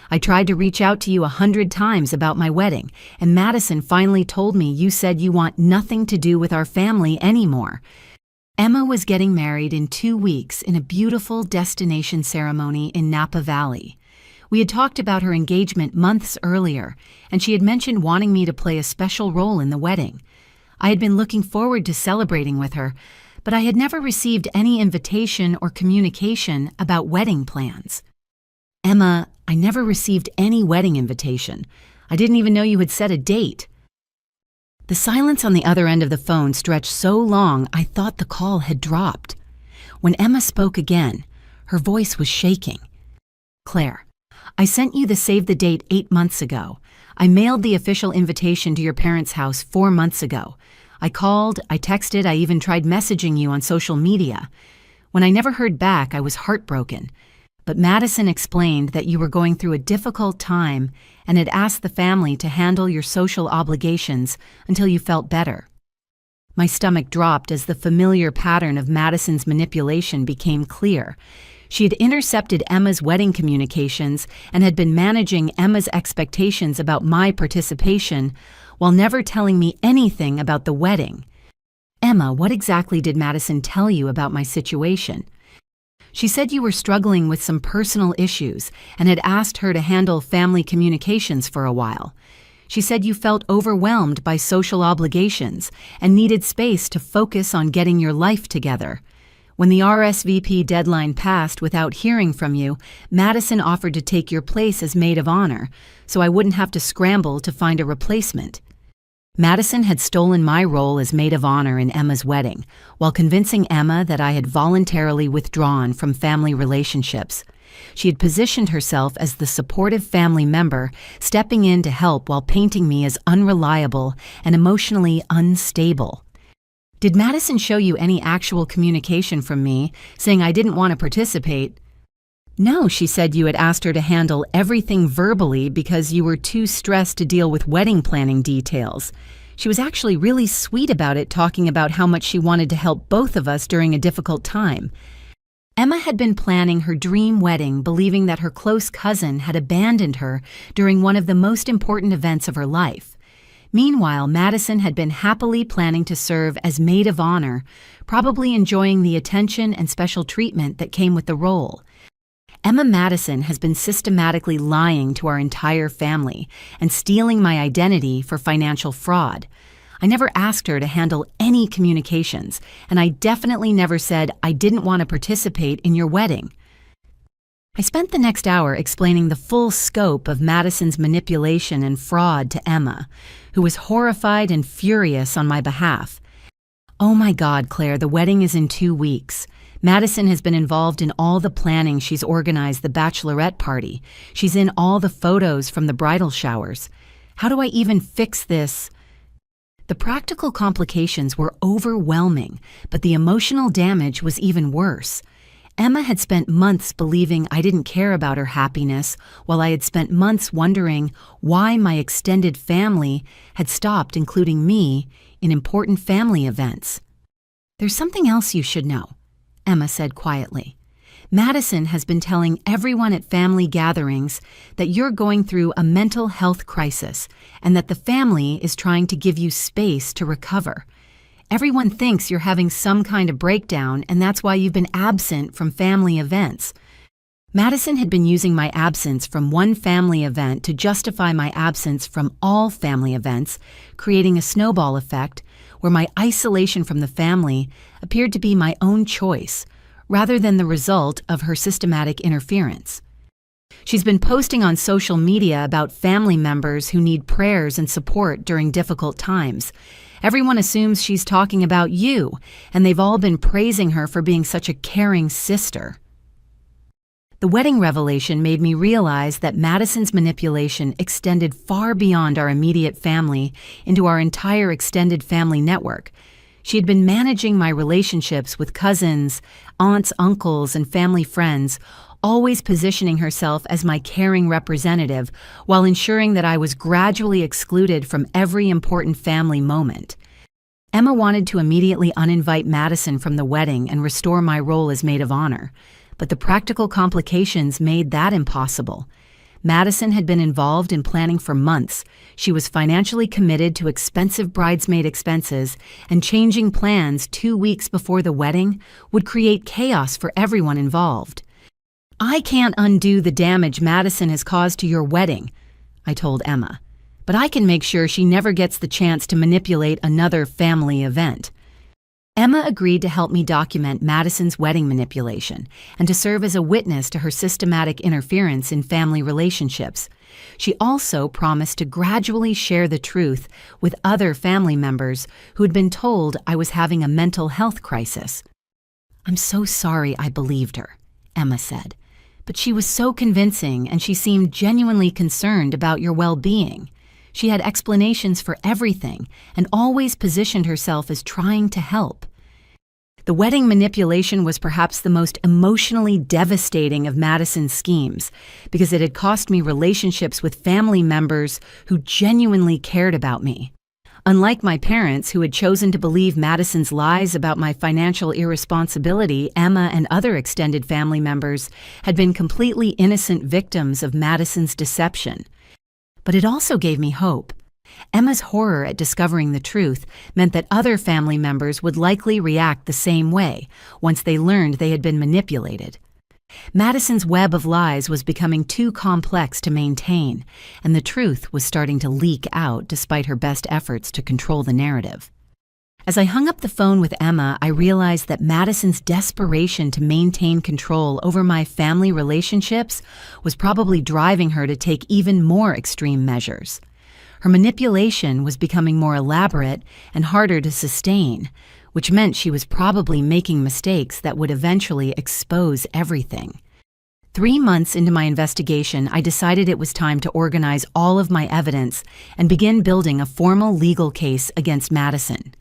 "I tried to reach out to you 100 times about my wedding, and Madison finally told me you said you want nothing to do with our family anymore." Emma was getting married in 2 weeks in a beautiful destination ceremony in Napa Valley. We had talked about her engagement months earlier, and she had mentioned wanting me to play a special role in the wedding. I had been looking forward to celebrating with her, but I had never received any invitation or communication about wedding plans. Emma, I never received any wedding invitation. I didn't even know you had set a date. The silence on the other end of the phone stretched so long I thought the call had dropped. When Emma spoke again, her voice was shaking. Claire, I sent you the save the date 8 months ago. I mailed the official invitation to your parents' house 4 months ago. I called, I texted, I even tried messaging you on social media. When I never heard back, I was heartbroken. But Madison explained that you were going through a difficult time and had asked the family to handle your social obligations until you felt better. My stomach dropped as the familiar pattern of Madison's manipulation became clear. She had intercepted Emma's wedding communications and had been managing Emma's expectations about my participation while never telling me anything about the wedding. Emma, what exactly did Madison tell you about my situation? She said you were struggling with some personal issues and had asked her to handle family communications for a while. She said you felt overwhelmed by social obligations and needed space to focus on getting your life together. When the RSVP deadline passed without hearing from you, Madison offered to take your place as maid of honor, so I wouldn't have to scramble to find a replacement. Madison had stolen my role as maid of honor in Emma's wedding, while convincing Emma that I had voluntarily withdrawn from family relationships. She had positioned herself as the supportive family member, stepping in to help while painting me as unreliable and emotionally unstable. Did Madison show you any actual communication from me, saying I didn't want to participate? No, she said you had asked her to handle everything verbally because you were too stressed to deal with wedding planning details. She was actually really sweet about it, talking about how much she wanted to help both of us during a difficult time. Emma had been planning her dream wedding, believing that her close cousin had abandoned her during one of the most important events of her life. Meanwhile, Madison had been happily planning to serve as maid of honor, probably enjoying the attention and special treatment that came with the role. Emma Madison has been systematically lying to our entire family and stealing my identity for financial fraud. I never asked her to handle any communications, and I definitely never said I didn't want to participate in your wedding. I spent the next hour explaining the full scope of Madison's manipulation and fraud to Emma, who was horrified and furious on my behalf. Oh my God, Claire, the wedding is in 2 weeks. Madison has been involved in all the planning. She's organized the bachelorette party. She's in all the photos from the bridal showers. How do I even fix this? The practical complications were overwhelming, but the emotional damage was even worse. Emma had spent months believing I didn't care about her happiness, while I had spent months wondering why my extended family had stopped including me in important family events. There's something else you should know, Emma said quietly. Madison has been telling everyone at family gatherings that you're going through a mental health crisis and that the family is trying to give you space to recover. Everyone thinks you're having some kind of breakdown, and that's why you've been absent from family events. Madison had been using my absence from one family event to justify my absence from all family events, creating a snowball effect where my isolation from the family appeared to be my own choice, rather than the result of her systematic interference. She's been posting on social media about family members who need prayers and support during difficult times. Everyone assumes she's talking about you, and they've all been praising her for being such a caring sister. The wedding revelation made me realize that Madison's manipulation extended far beyond our immediate family into our entire extended family network. She had been managing my relationships with cousins, aunts, uncles, and family friends, always positioning herself as my caring representative while ensuring that I was gradually excluded from every important family moment. Emma wanted to immediately uninvite Madison from the wedding and restore my role as maid of honor, but the practical complications made that impossible. Madison had been involved in planning for months. She was financially committed to expensive bridesmaid expenses, and changing plans 2 weeks before the wedding would create chaos for everyone involved. I can't undo the damage Madison has caused to your wedding, I told Emma, but I can make sure she never gets the chance to manipulate another family event. Emma agreed to help me document Madison's wedding manipulation and to serve as a witness to her systematic interference in family relationships. She also promised to gradually share the truth with other family members who had been told I was having a mental health crisis. "I'm so sorry I believed her," Emma said, "but she was so convincing and she seemed genuinely concerned about your well-being. She had explanations for everything and always positioned herself as trying to help." The wedding manipulation was perhaps the most emotionally devastating of Madison's schemes because it had cost me relationships with family members who genuinely cared about me. Unlike my parents, who had chosen to believe Madison's lies about my financial irresponsibility, Emma and other extended family members had been completely innocent victims of Madison's deception. But it also gave me hope. Emma's horror at discovering the truth meant that other family members would likely react the same way once they learned they had been manipulated. Madison's web of lies was becoming too complex to maintain, and the truth was starting to leak out despite her best efforts to control the narrative. As I hung up the phone with Emma, I realized that Madison's desperation to maintain control over my family relationships was probably driving her to take even more extreme measures. Her manipulation was becoming more elaborate and harder to sustain, which meant she was probably making mistakes that would eventually expose everything. 3 months into my investigation, I decided it was time to organize all of my evidence and begin building a formal legal case against Madison.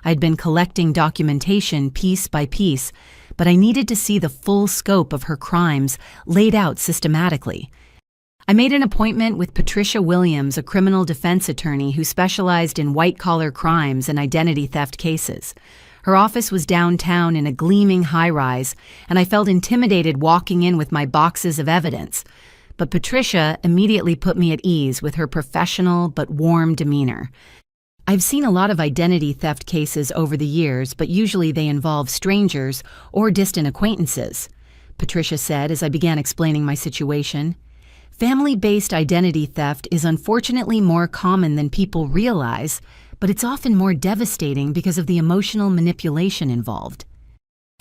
I had been collecting documentation piece by piece, but I needed to see the full scope of her crimes laid out systematically. I made an appointment with Patricia Williams, a criminal defense attorney who specialized in white-collar crimes and identity theft cases. Her office was downtown in a gleaming high-rise, and I felt intimidated walking in with my boxes of evidence. But Patricia immediately put me at ease with her professional but warm demeanor. I've seen a lot of identity theft cases over the years, but usually they involve strangers or distant acquaintances, Patricia said as I began explaining my situation. Family-based identity theft is unfortunately more common than people realize, but it's often more devastating because of the emotional manipulation involved.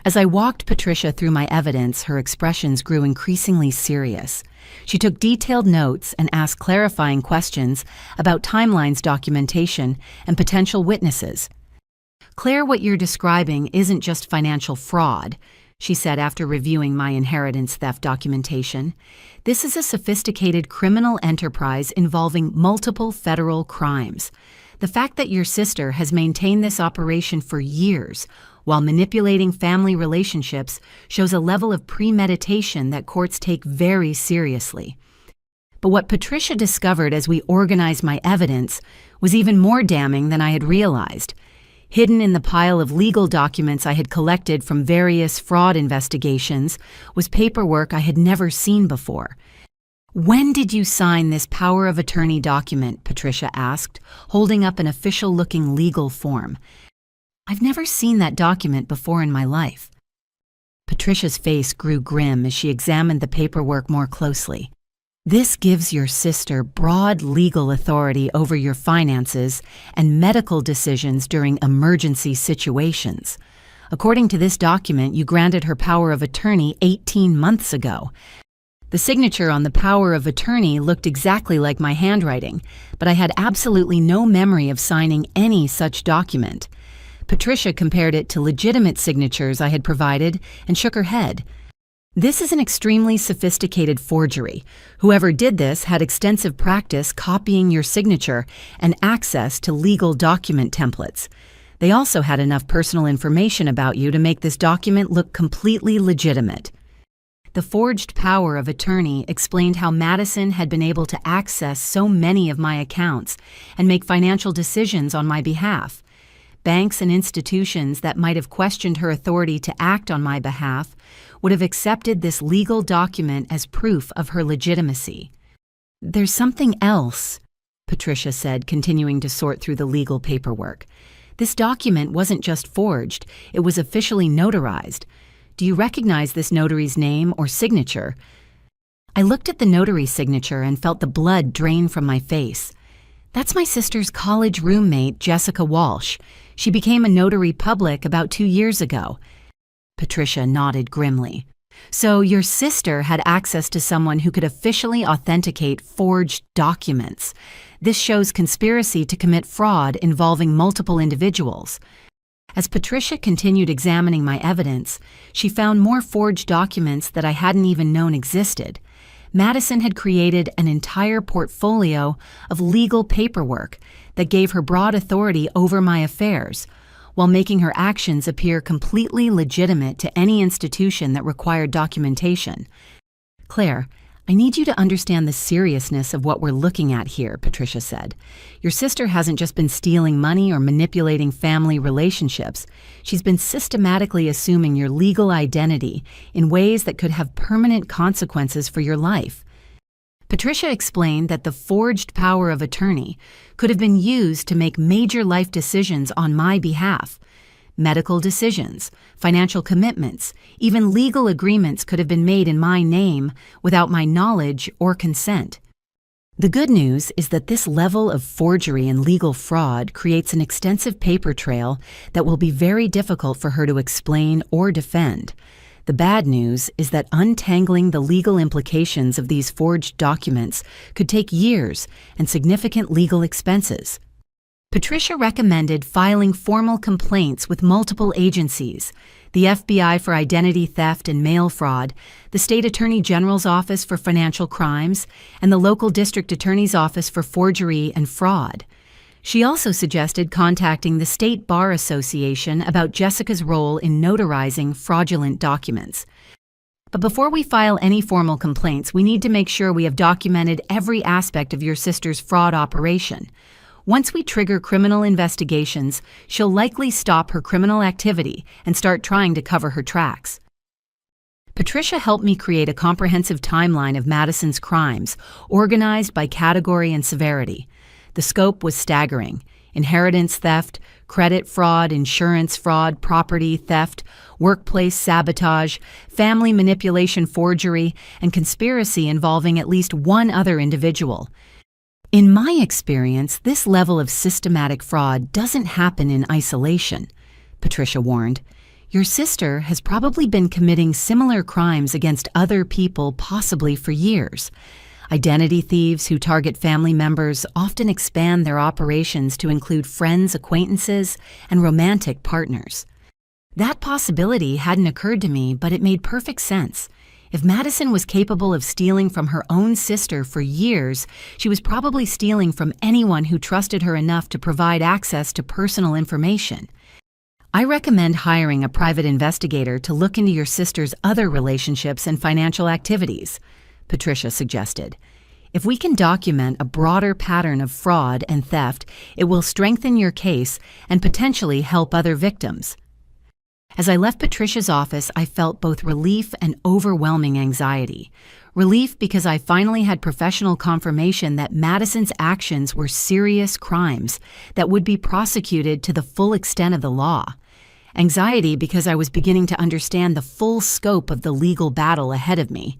As I walked Patricia through my evidence, her expressions grew increasingly serious. She took detailed notes and asked clarifying questions about timelines, documentation, and potential witnesses. "Claire, what you're describing isn't just financial fraud," she said after reviewing my inheritance theft documentation. "This is a sophisticated criminal enterprise involving multiple federal crimes. The fact that your sister has maintained this operation for years while manipulating family relationships shows a level of premeditation that courts take very seriously." But what Patricia discovered as we organized my evidence was even more damning than I had realized. Hidden in the pile of legal documents I had collected from various fraud investigations was paperwork I had never seen before. "When did you sign this power of attorney document?" Patricia asked, holding up an official-looking legal form. "I've never seen that document before in my life." Patricia's face grew grim as she examined the paperwork more closely. "This gives your sister broad legal authority over your finances and medical decisions during emergency situations. According to this document, you granted her power of attorney 18 months ago. The signature on the power of attorney looked exactly like my handwriting, but I had absolutely no memory of signing any such document." Patricia compared it to legitimate signatures I had provided and shook her head. "This is an extremely sophisticated forgery. Whoever did this had extensive practice copying your signature and access to legal document templates. They also had enough personal information about you to make this document look completely legitimate." The forged power of attorney explained how Madison had been able to access so many of my accounts and make financial decisions on my behalf. Banks and institutions that might have questioned her authority to act on my behalf would have accepted this legal document as proof of her legitimacy. "There's something else," Patricia said, continuing to sort through the legal paperwork. "This document wasn't just forged, it was officially notarized. Do you recognize this notary's name or signature?" I looked at the notary signature and felt the blood drain from my face. "That's my sister's college roommate, Jessica Walsh. She became a notary public about 2 years ago. Patricia nodded grimly. So your sister had access to someone who could officially authenticate forged documents. This shows conspiracy to commit fraud involving multiple individuals. As Patricia continued examining my evidence, she found more forged documents that I hadn't even known existed. Madison had created an entire portfolio of legal paperwork that gave her broad authority over my affairs, while making her actions appear completely legitimate to any institution that required documentation. Claire, I need you to understand the seriousness of what we're looking at here, Patricia said. Your sister hasn't just been stealing money or manipulating family relationships. She's been systematically assuming your legal identity in ways that could have permanent consequences for your life. Patricia explained that the forged power of attorney could have been used to make major life decisions on my behalf. Medical decisions, financial commitments, even legal agreements could have been made in my name without my knowledge or consent. The good news is that this level of forgery and legal fraud creates an extensive paper trail that will be very difficult for her to explain or defend. The bad news is that untangling the legal implications of these forged documents could take years and significant legal expenses. Patricia recommended filing formal complaints with multiple agencies: the FBI for identity theft and mail fraud, the State Attorney General's Office for Financial Crimes, and the local district attorney's office for forgery and fraud. She also suggested contacting the State Bar Association about Jessica's role in notarizing fraudulent documents. But before we file any formal complaints, we need to make sure we have documented every aspect of your sister's fraud operation. Once we trigger criminal investigations, she'll likely stop her criminal activity and start trying to cover her tracks. Patricia helped me create a comprehensive timeline of Madison's crimes, organized by category and severity. The scope was staggering: inheritance theft, credit fraud, insurance fraud, property theft, workplace sabotage, family manipulation forgery, and conspiracy involving at least one other individual. In my experience, this level of systematic fraud doesn't happen in isolation, Patricia warned. Your sister has probably been committing similar crimes against other people possibly for years. Identity thieves who target family members often expand their operations to include friends, acquaintances, and romantic partners. That possibility hadn't occurred to me, but it made perfect sense. If Madison was capable of stealing from her own sister for years, she was probably stealing from anyone who trusted her enough to provide access to personal information. I recommend hiring a private investigator to look into your sister's other relationships and financial activities, Patricia suggested. If we can document a broader pattern of fraud and theft, it will strengthen your case and potentially help other victims. As I left Patricia's office, I felt both relief and overwhelming anxiety. Relief because I finally had professional confirmation that Madison's actions were serious crimes that would be prosecuted to the full extent of the law. Anxiety because I was beginning to understand the full scope of the legal battle ahead of me.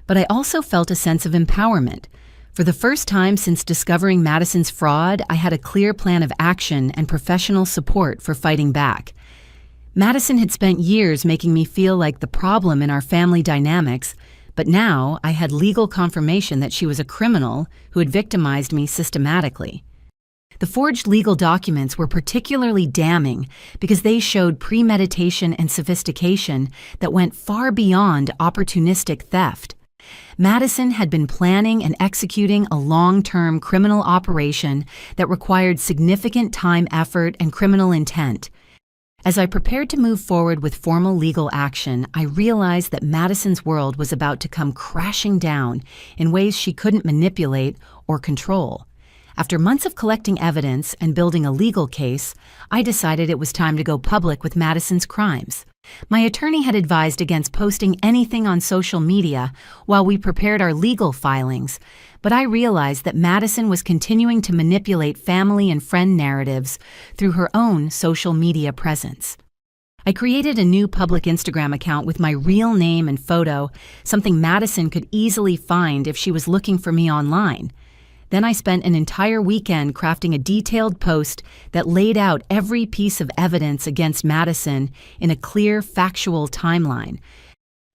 But I also felt a sense of empowerment. For the first time since discovering Madison's fraud, I had a clear plan of action and professional support for fighting back. Madison had spent years making me feel like the problem in our family dynamics, but now I had legal confirmation that she was a criminal who had victimized me systematically. The forged legal documents were particularly damning because they showed premeditation and sophistication that went far beyond opportunistic theft. Madison had been planning and executing a long-term criminal operation that required significant time, effort, and criminal intent. As I prepared to move forward with formal legal action, I realized that Madison's world was about to come crashing down in ways she couldn't manipulate or control. After months of collecting evidence and building a legal case, I decided it was time to go public with Madison's crimes. My attorney had advised against posting anything on social media while we prepared our legal filings, but I realized that Madison was continuing to manipulate family and friend narratives through her own social media presence. I created a new public Instagram account with my real name and photo, something Madison could easily find if she was looking for me online. Then I spent an entire weekend crafting a detailed post that laid out every piece of evidence against Madison in a clear, factual timeline.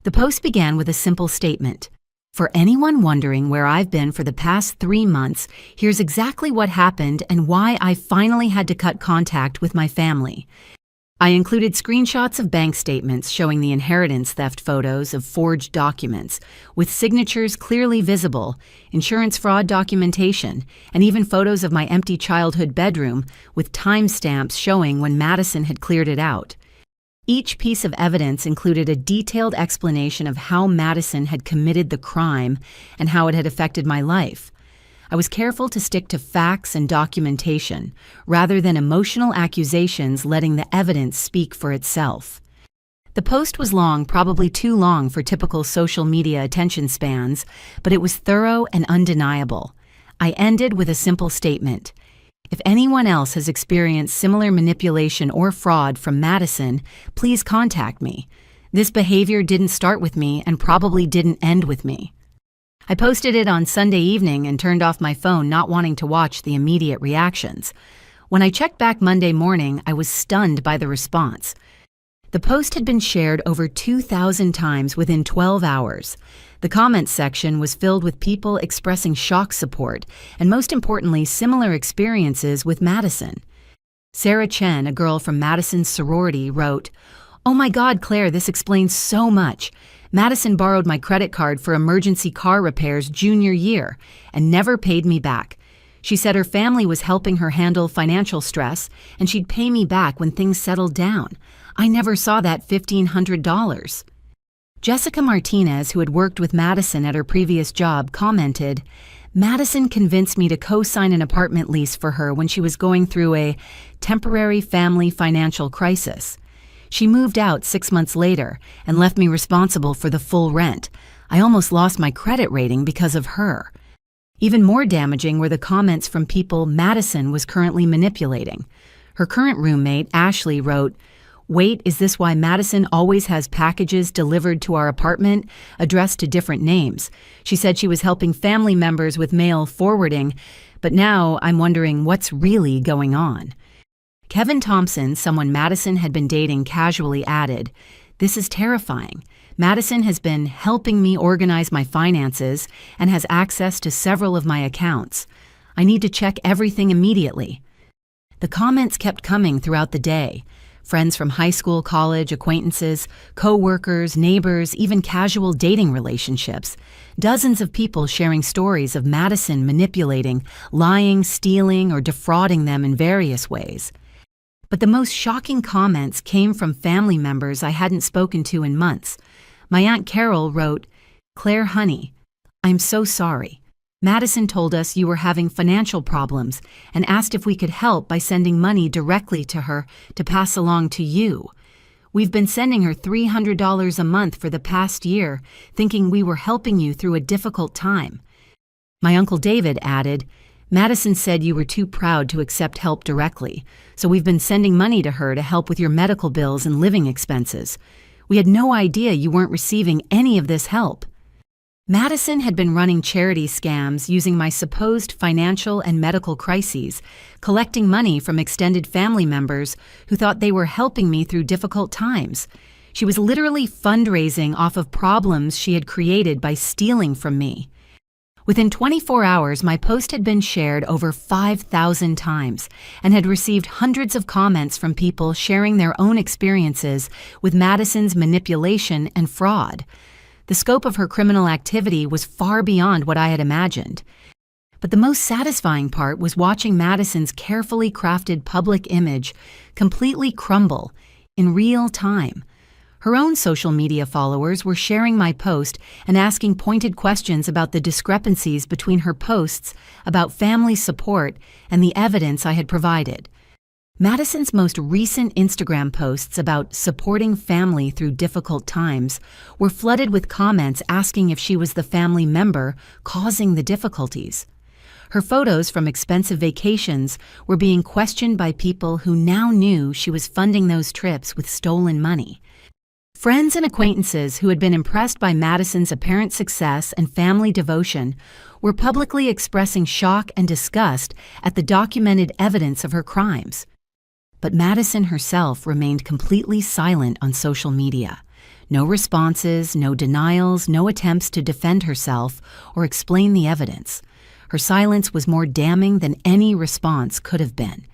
The post began with a simple statement. For anyone wondering where I've been for the past 3 months, here's exactly what happened and why I finally had to cut contact with my family. I included screenshots of bank statements showing the inheritance theft photos of forged documents, with signatures clearly visible, insurance fraud documentation, and even photos of my empty childhood bedroom with timestamps showing when Madison had cleared it out. Each piece of evidence included a detailed explanation of how Madison had committed the crime and how it had affected my life. I was careful to stick to facts and documentation, rather than emotional accusations letting the evidence speak for itself. The post was long, probably too long for typical social media attention spans, but it was thorough and undeniable. I ended with a simple statement. If anyone else has experienced similar manipulation or fraud from Madison, please contact me. This behavior didn't start with me and probably didn't end with me. I posted it on Sunday evening and turned off my phone, not wanting to watch the immediate reactions. When I checked back Monday morning, I was stunned by the response. The post had been shared over 2,000 times within 12 hours. The comments section was filled with people expressing shock support and, most importantly, similar experiences with Madison. Sarah Chen, a girl from Madison's sorority, wrote, "Oh my God, Claire, this explains so much. Madison borrowed my credit card for emergency car repairs junior year and never paid me back. She said her family was helping her handle financial stress and she'd pay me back when things settled down. I never saw that $1,500. Jessica Martinez, who had worked with Madison at her previous job, commented, "Madison convinced me to co-sign an apartment lease for her when she was going through a temporary family financial crisis. She moved out 6 months later and left me responsible for the full rent. I almost lost my credit rating because of her." Even more damaging were the comments from people Madison was currently manipulating. Her current roommate, Ashley, wrote, "Wait, is this why Madison always has packages delivered to our apartment addressed to different names? She said she was helping family members with mail forwarding, but now I'm wondering what's really going on." Kevin Thompson, someone Madison had been dating, casually added, "This is terrifying. Madison has been helping me organize my finances and has access to several of my accounts. I need to check everything immediately." The comments kept coming throughout the day. Friends from high school, college, acquaintances, co-workers, neighbors, even casual dating relationships. Dozens of people sharing stories of Madison manipulating, lying, stealing, or defrauding them in various ways. But the most shocking comments came from family members I hadn't spoken to in months. My Aunt Carol wrote, "Claire, honey, I'm so sorry. Madison told us you were having financial problems and asked if we could help by sending money directly to her to pass along to you. We've been sending her $300 a month for the past year, thinking we were helping you through a difficult time." My Uncle David added, "Madison said you were too proud to accept help directly, so we've been sending money to her to help with your medical bills and living expenses. We had no idea you weren't receiving any of this help." Madison had been running charity scams using my supposed financial and medical crises, collecting money from extended family members who thought they were helping me through difficult times. She was literally fundraising off of problems she had created by stealing from me. Within 24 hours, my post had been shared over 5,000 times and had received hundreds of comments from people sharing their own experiences with Madison's manipulation and fraud. The scope of her criminal activity was far beyond what I had imagined. But the most satisfying part was watching Madison's carefully crafted public image completely crumble in real time. Her own social media followers were sharing my post and asking pointed questions about the discrepancies between her posts about family support and the evidence I had provided. Madison's most recent Instagram posts about supporting family through difficult times were flooded with comments asking if she was the family member causing the difficulties. Her photos from expensive vacations were being questioned by people who now knew she was funding those trips with stolen money. Friends and acquaintances who had been impressed by Madison's apparent success and family devotion were publicly expressing shock and disgust at the documented evidence of her crimes. But Madison herself remained completely silent on social media. No responses, no denials, no attempts to defend herself or explain the evidence. Her silence was more damning than any response could have been.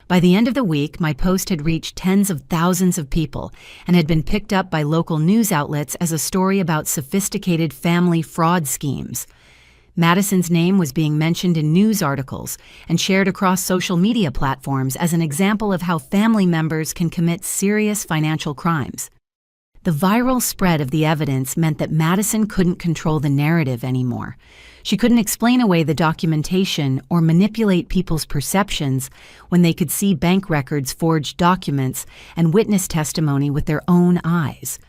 By the end of the week, my post had reached tens of thousands of people and had been picked up by local news outlets as a story about sophisticated family fraud schemes. Madison's name was being mentioned in news articles and shared across social media platforms as an example of how family members can commit serious financial crimes. The viral spread of the evidence meant that Madison couldn't control the narrative anymore. She couldn't explain away the documentation or manipulate people's perceptions when they could see bank records, forged documents, and witness testimony with their own eyes.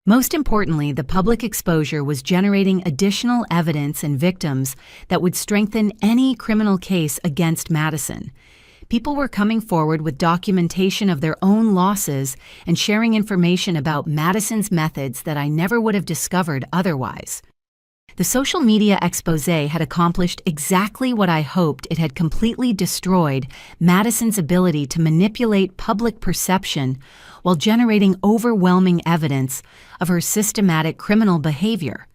Most importantly, the public exposure was generating additional evidence and victims that would strengthen any criminal case against Madison. People were coming forward with documentation of their own losses and sharing information about Madison's methods that I never would have discovered otherwise. The social media expose had accomplished exactly what I hoped. It had completely destroyed Madison's ability to manipulate public perception while generating overwhelming evidence of her systematic criminal behavior.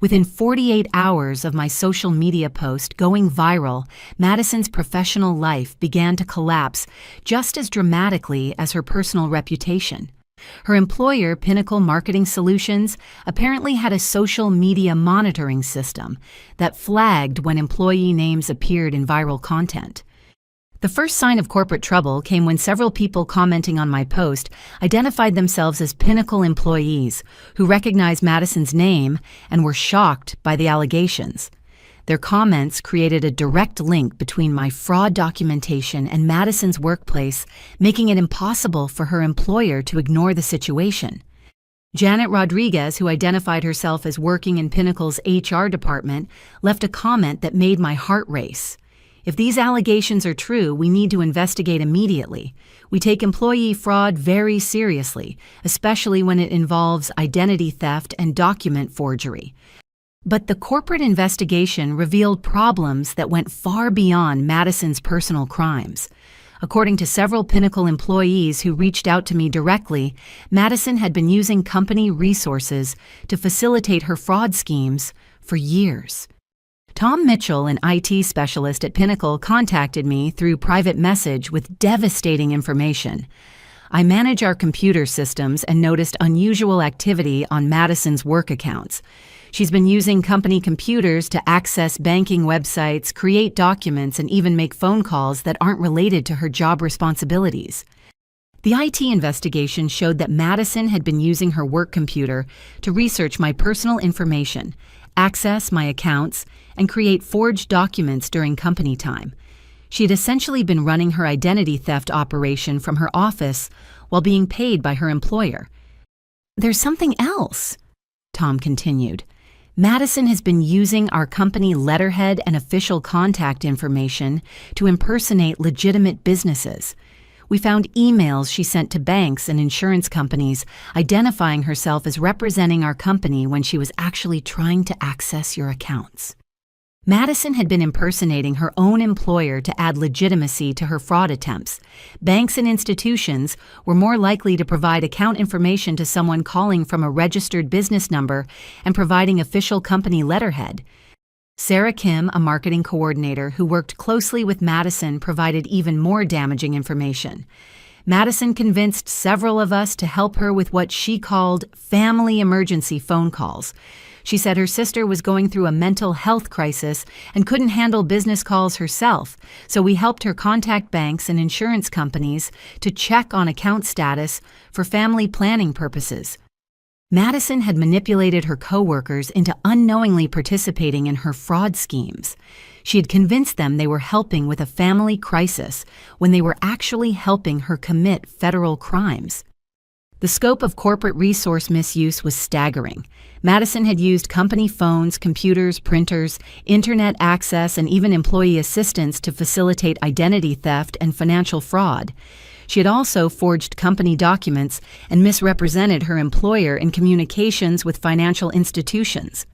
Within 48 hours of my social media post going viral, Madison's professional life began to collapse just as dramatically as her personal reputation. Her employer, Pinnacle Marketing Solutions, apparently had a social media monitoring system that flagged when employee names appeared in viral content. The first sign of corporate trouble came when several people commenting on my post identified themselves as Pinnacle employees who recognized Madison's name and were shocked by the allegations. Their comments created a direct link between my fraud documentation and Madison's workplace, making it impossible for her employer to ignore the situation. Janet Rodriguez, who identified herself as working in Pinnacle's HR department, left a comment that made my heart race. If these allegations are true, we need to investigate immediately. We take employee fraud very seriously, especially when it involves identity theft and document forgery. But the corporate investigation revealed problems that went far beyond Madison's personal crimes. According to several Pinnacle employees who reached out to me directly, Madison had been using company resources to facilitate her fraud schemes for years. Tom Mitchell, an IT specialist at Pinnacle, contacted me through private message with devastating information. I manage our computer systems and noticed unusual activity on Madison's work accounts. She's been using company computers to access banking websites, create documents, and even make phone calls that aren't related to her job responsibilities. The IT investigation showed that Madison had been using her work computer to research my personal information, access my accounts, and create forged documents during company time. She had essentially been running her identity theft operation from her office while being paid by her employer. "There's something else," Tom continued. "Madison has been using our company letterhead and official contact information to impersonate legitimate businesses. We found emails she sent to banks and insurance companies identifying herself as representing our company when she was actually trying to access your accounts." Madison had been impersonating her own employer to add legitimacy to her fraud attempts. Banks and institutions were more likely to provide account information to someone calling from a registered business number and providing official company letterhead. Sarah Kim, a marketing coordinator who worked closely with Madison, provided even more damaging information. Madison convinced several of us to help her with what she called family emergency phone calls. She said her sister was going through a mental health crisis and couldn't handle business calls herself, so we helped her contact banks and insurance companies to check on account status for family planning purposes. Madison had manipulated her coworkers into unknowingly participating in her fraud schemes. She had convinced them they were helping with a family crisis when they were actually helping her commit federal crimes. The scope of corporate resource misuse was staggering. Madison had used company phones, computers, printers, internet access, and even employee assistance to facilitate identity theft and financial fraud. She had also forged company documents and misrepresented her employer in communications with financial institutions.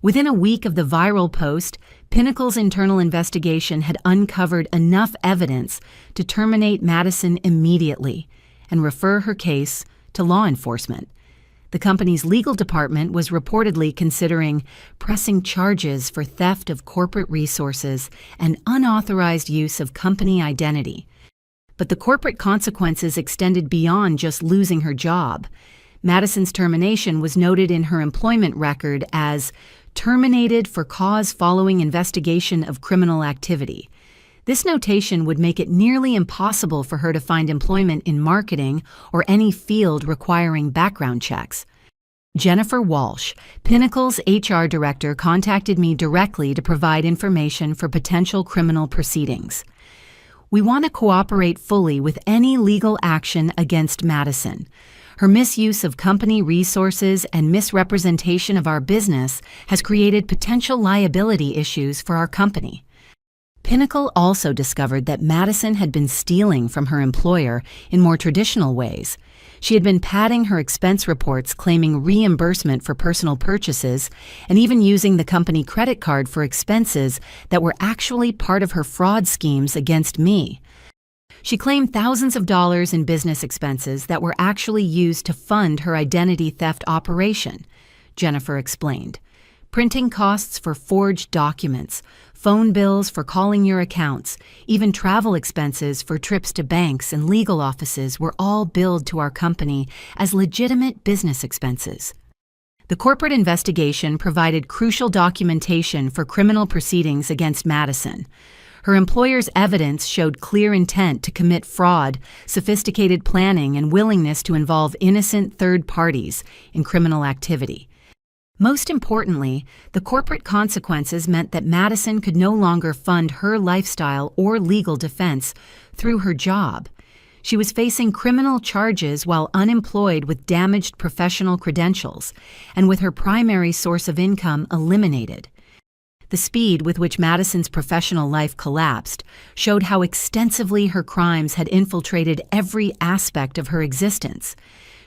Within a week of the viral post, Pinnacle's internal investigation had uncovered enough evidence to terminate Madison immediately and refer her case to law enforcement. The company's legal department was reportedly considering pressing charges for theft of corporate resources and unauthorized use of company identity. But the corporate consequences extended beyond just losing her job. Madison's termination was noted in her employment record as terminated for cause following investigation of criminal activity. This notation would make it nearly impossible for her to find employment in marketing or any field requiring background checks. Jennifer Walsh, Pinnacle's HR director, contacted me directly to provide information for potential criminal proceedings. We want to cooperate fully with any legal action against Madison. Her misuse of company resources and misrepresentation of our business has created potential liability issues for our company. Pinnacle also discovered that Madison had been stealing from her employer in more traditional ways. She had been padding her expense reports, claiming reimbursement for personal purchases, and even using the company credit card for expenses that were actually part of her fraud schemes against me. She claimed thousands of dollars in business expenses that were actually used to fund her identity theft operation, Jennifer explained. Printing costs for forged documents, phone bills for calling your accounts, even travel expenses for trips to banks and legal offices were all billed to our company as legitimate business expenses. The corporate investigation provided crucial documentation for criminal proceedings against Madison. Her employer's evidence showed clear intent to commit fraud, sophisticated planning, and willingness to involve innocent third parties in criminal activity. Most importantly, the corporate consequences meant that Madison could no longer fund her lifestyle or legal defense through her job. She was facing criminal charges while unemployed with damaged professional credentials and with her primary source of income eliminated. The speed with which Madison's professional life collapsed showed how extensively her crimes had infiltrated every aspect of her existence.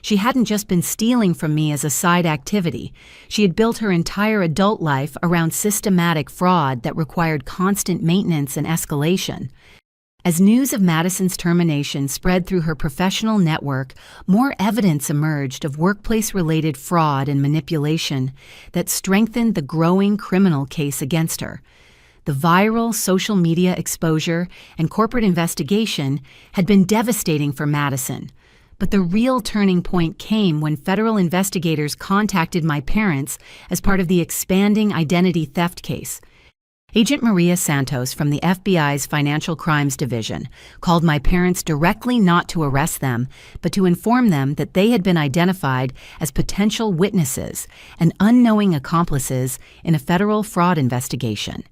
She hadn't just been stealing from me as a side activity. She had built her entire adult life around systematic fraud that required constant maintenance and escalation. As news of Madison's termination spread through her professional network, more evidence emerged of workplace-related fraud and manipulation that strengthened the growing criminal case against her. The viral social media exposure and corporate investigation had been devastating for Madison. But the real turning point came when federal investigators contacted my parents as part of the expanding identity theft case. Agent Maria Santos from the FBI's Financial Crimes Division called my parents directly not to arrest them, but to inform them that they had been identified as potential witnesses and unknowing accomplices in a federal fraud investigation.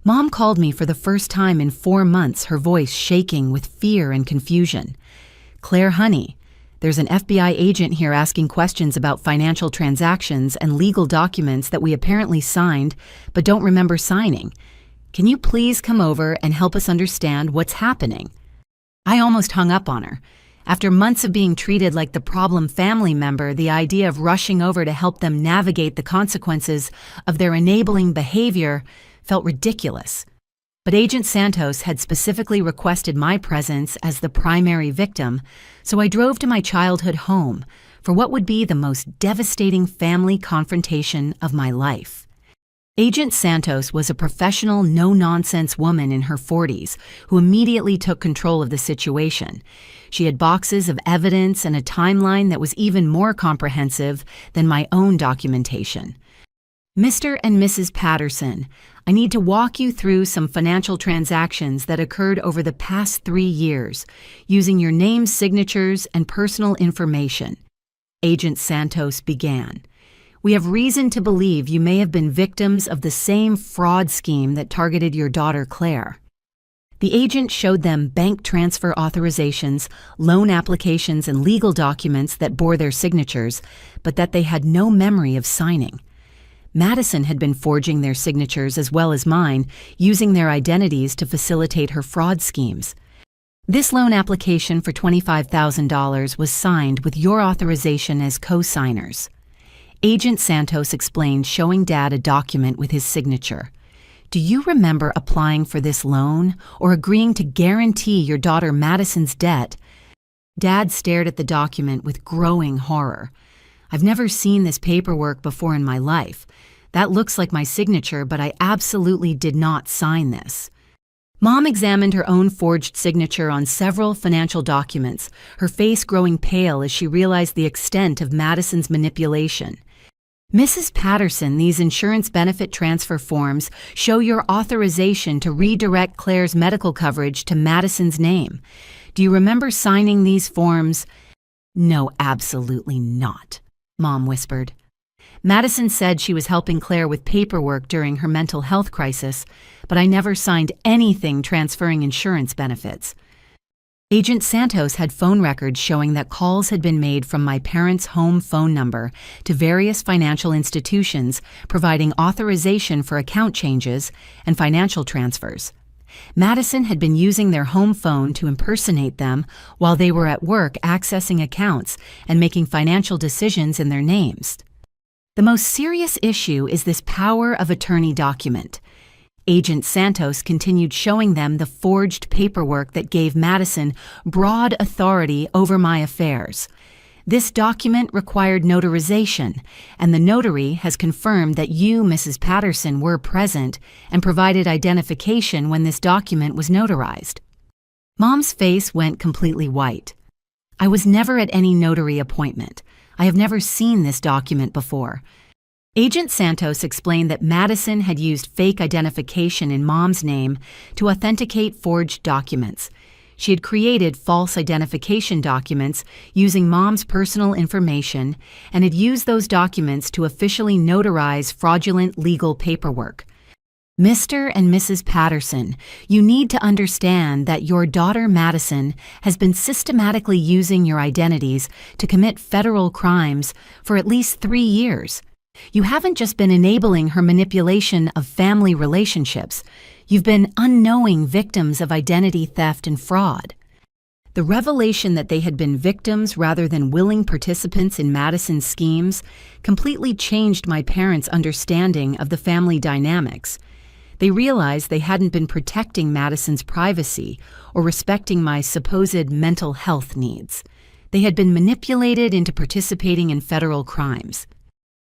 Mom called me for the first time in 4 months, her voice shaking with fear and confusion. "Claire, honey, there's an FBI agent here asking questions about financial transactions and legal documents that we apparently signed but don't remember signing. Can you please come over and help us understand what's happening?" I almost hung up on her. After months of being treated like the problem family member, the idea of rushing over to help them navigate the consequences of their enabling behavior felt ridiculous. But Agent Santos had specifically requested my presence as the primary victim, so I drove to my childhood home for what would be the most devastating family confrontation of my life. Agent Santos was a professional, no-nonsense woman in her 40s who immediately took control of the situation. She had boxes of evidence and a timeline that was even more comprehensive than my own documentation. "Mr. and Mrs. Patterson, I need to walk you through some financial transactions that occurred over the past 3 years, using your names, signatures, and personal information," Agent Santos began. "We have reason to believe you may have been victims of the same fraud scheme that targeted your daughter Claire." The agent showed them bank transfer authorizations, loan applications, and legal documents that bore their signatures, but that they had no memory of signing. Madison had been forging their signatures as well as mine, using their identities to facilitate her fraud schemes. This loan application for $25,000 was signed with your authorization as co-signers. Agent Santos explained, showing Dad a document with his signature. Do you remember applying for this loan or agreeing to guarantee your daughter Madison's debt? Dad stared at the document with growing horror. I've never seen this paperwork before in my life. That looks like my signature, but I absolutely did not sign this. Mom examined her own forged signature on several financial documents, her face growing pale as she realized the extent of Madison's manipulation. Mrs. Patterson, these insurance benefit transfer forms show your authorization to redirect Claire's medical coverage to Madison's name. Do you remember signing these forms? No, absolutely not, Mom whispered. Madison said she was helping Claire with paperwork during her mental health crisis, but I never signed anything transferring insurance benefits. Agent Santos had phone records showing that calls had been made from my parents' home phone number to various financial institutions providing authorization for account changes and financial transfers. Madison had been using their home phone to impersonate them while they were at work accessing accounts and making financial decisions in their names. The most serious issue is this power of attorney document. Agent Santos continued showing them the forged paperwork that gave Madison broad authority over my affairs. This document required notarization, and the notary has confirmed that you, Mrs. Patterson, were present and provided identification when this document was notarized. Mom's face went completely white. I was never at any notary appointment. I have never seen this document before. Agent Santos explained that Madison had used fake identification in Mom's name to authenticate forged documents. She had created false identification documents using Mom's personal information and had used those documents to officially notarize fraudulent legal paperwork. Mr. and Mrs. Patterson, you need to understand that your daughter Madison has been systematically using your identities to commit federal crimes for at least 3 years. You haven't just been enabling her manipulation of family relationships. You've been unknowing victims of identity theft and fraud. The revelation that they had been victims rather than willing participants in Madison's schemes completely changed my parents' understanding of the family dynamics. They realized they hadn't been protecting Madison's privacy or respecting my supposed mental health needs. They had been manipulated into participating in federal crimes.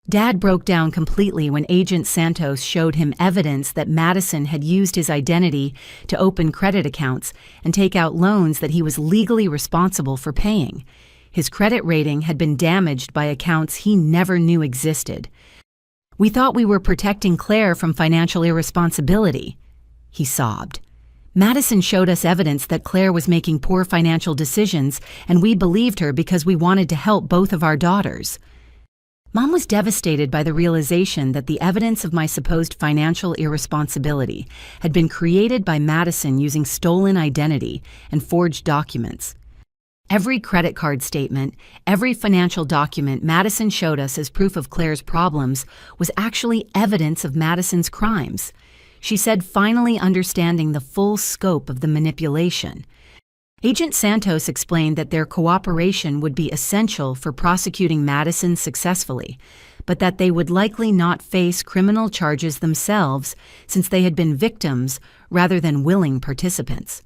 Dad broke down completely when Agent Santos showed him evidence that Madison had used his identity to open credit accounts and take out loans that he was legally responsible for paying. His credit rating had been damaged by accounts he never knew existed. We thought we were protecting Claire from financial irresponsibility, he sobbed. Madison showed us evidence that Claire was making poor financial decisions, and we believed her because we wanted to help both of our daughters. Mom was devastated by the realization that the evidence of my supposed financial irresponsibility had been created by Madison using stolen identity and forged documents. Every credit card statement, every financial document Madison showed us as proof of Claire's problems was actually evidence of Madison's crimes. She said, finally understanding the full scope of the manipulation. Agent Santos explained that their cooperation would be essential for prosecuting Madison successfully, but that they would likely not face criminal charges themselves since they had been victims rather than willing participants.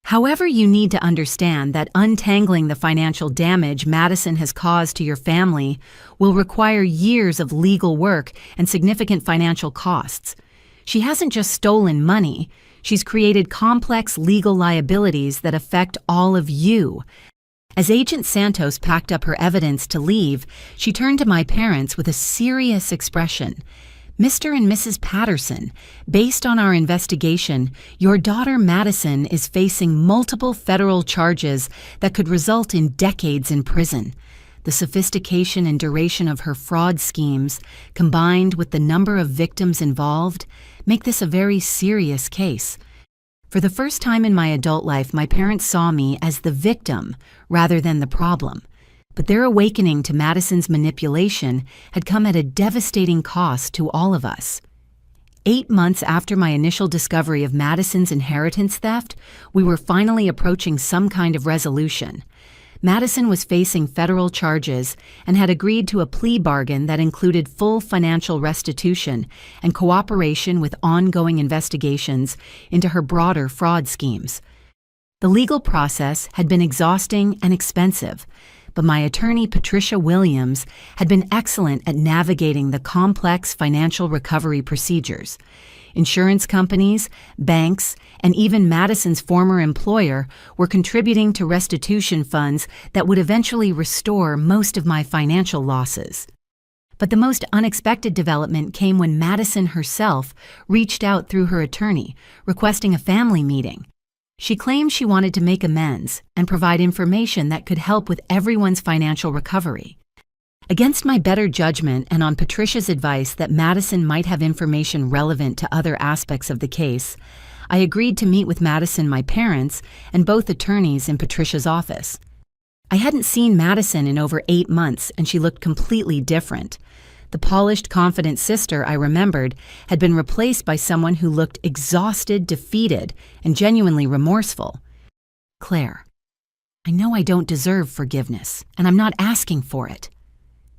However, you need to understand that untangling the financial damage Madison has caused to your family will require years of legal work and significant financial costs. She hasn't just stolen money. She's created complex legal liabilities that affect all of you. As Agent Santos packed up her evidence to leave, she turned to my parents with a serious expression. Mr. and Mrs. Patterson, based on our investigation, your daughter Madison is facing multiple federal charges that could result in decades in prison. The sophistication and duration of her fraud schemes, combined with the number of victims involved, make this a very serious case. For the first time in my adult life, my parents saw me as the victim rather than the problem. But their awakening to Madison's manipulation had come at a devastating cost to all of us. 8 months after my initial discovery of Madison's inheritance theft, we were finally approaching some kind of resolution. Madison was facing federal charges and had agreed to a plea bargain that included full financial restitution and cooperation with ongoing investigations into her broader fraud schemes. The legal process had been exhausting and expensive, but my attorney, Patricia Williams, had been excellent at navigating the complex financial recovery procedures. Insurance companies, banks, and even Madison's former employer were contributing to restitution funds that would eventually restore most of my financial losses. But the most unexpected development came when Madison herself reached out through her attorney, requesting a family meeting. She claimed she wanted to make amends and provide information that could help with everyone's financial recovery. Against my better judgment and on Patricia's advice that Madison might have information relevant to other aspects of the case, I agreed to meet with Madison, my parents, and both attorneys in Patricia's office. I hadn't seen Madison in over 8 months, and she looked completely different. The polished, confident sister I remembered had been replaced by someone who looked exhausted, defeated, and genuinely remorseful. "Claire, I know I don't deserve forgiveness, and I'm not asking for it."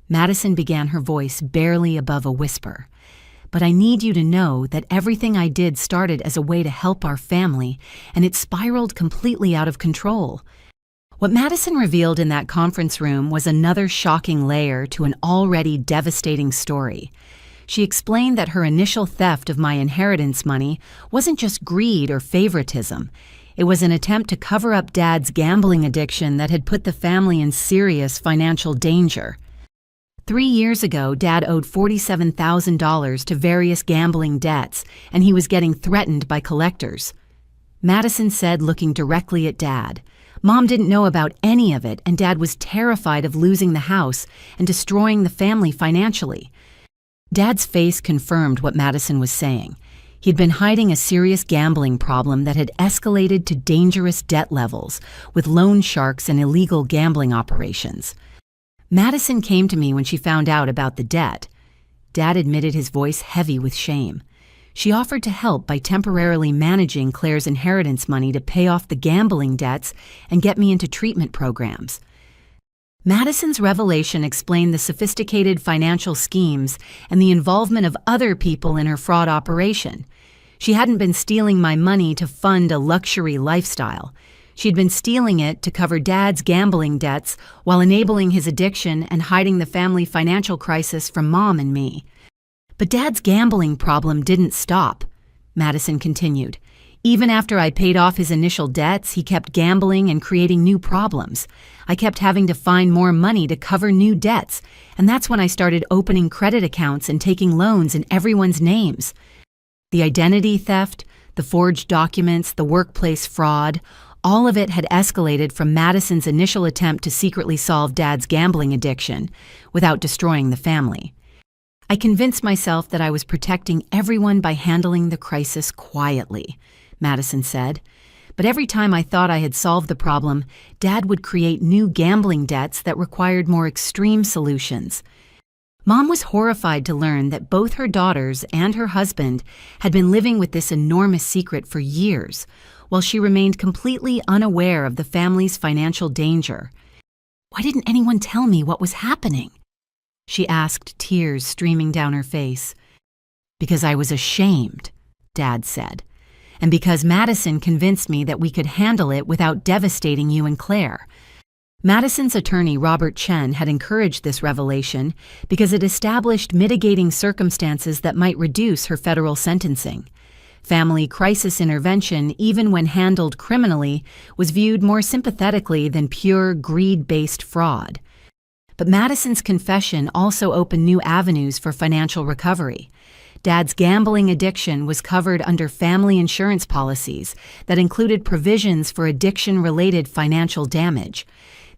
Madison began, her voice barely above a whisper. "But I need you to know that everything I did started as a way to help our family, and it spiraled completely out of control." What Madison revealed in that conference room was another shocking layer to an already devastating story. She explained that her initial theft of my inheritance money wasn't just greed or favoritism. It was an attempt to cover up Dad's gambling addiction that had put the family in serious financial danger. 3 years ago, Dad owed $47,000 to various gambling debts, and he was getting threatened by collectors. Madison said, looking directly at Dad. Mom didn't know about any of it, and Dad was terrified of losing the house and destroying the family financially. Dad's face confirmed what Madison was saying. He'd been hiding a serious gambling problem that had escalated to dangerous debt levels, with loan sharks and illegal gambling operations. Madison came to me when she found out about the debt. Dad admitted, his voice heavy with shame. She offered to help by temporarily managing Claire's inheritance money to pay off the gambling debts and get me into treatment programs. Madison's revelation explained the sophisticated financial schemes and the involvement of other people in her fraud operation. She hadn't been stealing my money to fund a luxury lifestyle. She'd been stealing it to cover Dad's gambling debts while enabling his addiction and hiding the family financial crisis from Mom and me. But Dad's gambling problem didn't stop, Madison continued. Even after I paid off his initial debts, he kept gambling and creating new problems. I kept having to find more money to cover new debts, and that's when I started opening credit accounts and taking loans in everyone's names. The identity theft, the forged documents, the workplace fraud, all of it had escalated from Madison's initial attempt to secretly solve Dad's gambling addiction without destroying the family. I convinced myself that I was protecting everyone by handling the crisis quietly, Madison said. But every time I thought I had solved the problem, Dad would create new gambling debts that required more extreme solutions. Mom was horrified to learn that both her daughters and her husband had been living with this enormous secret for years, while she remained completely unaware of the family's financial danger. "Why didn't anyone tell me what was happening?" she asked, tears streaming down her face. "Because I was ashamed," Dad said, "and because Madison convinced me that we could handle it without devastating you and Claire." Madison's attorney, Robert Chen, had encouraged this revelation because it established mitigating circumstances that might reduce her federal sentencing. Family crisis intervention, even when handled criminally, was viewed more sympathetically than pure greed-based fraud. But Madison's confession also opened new avenues for financial recovery. Dad's gambling addiction was covered under family insurance policies that included provisions for addiction-related financial damage.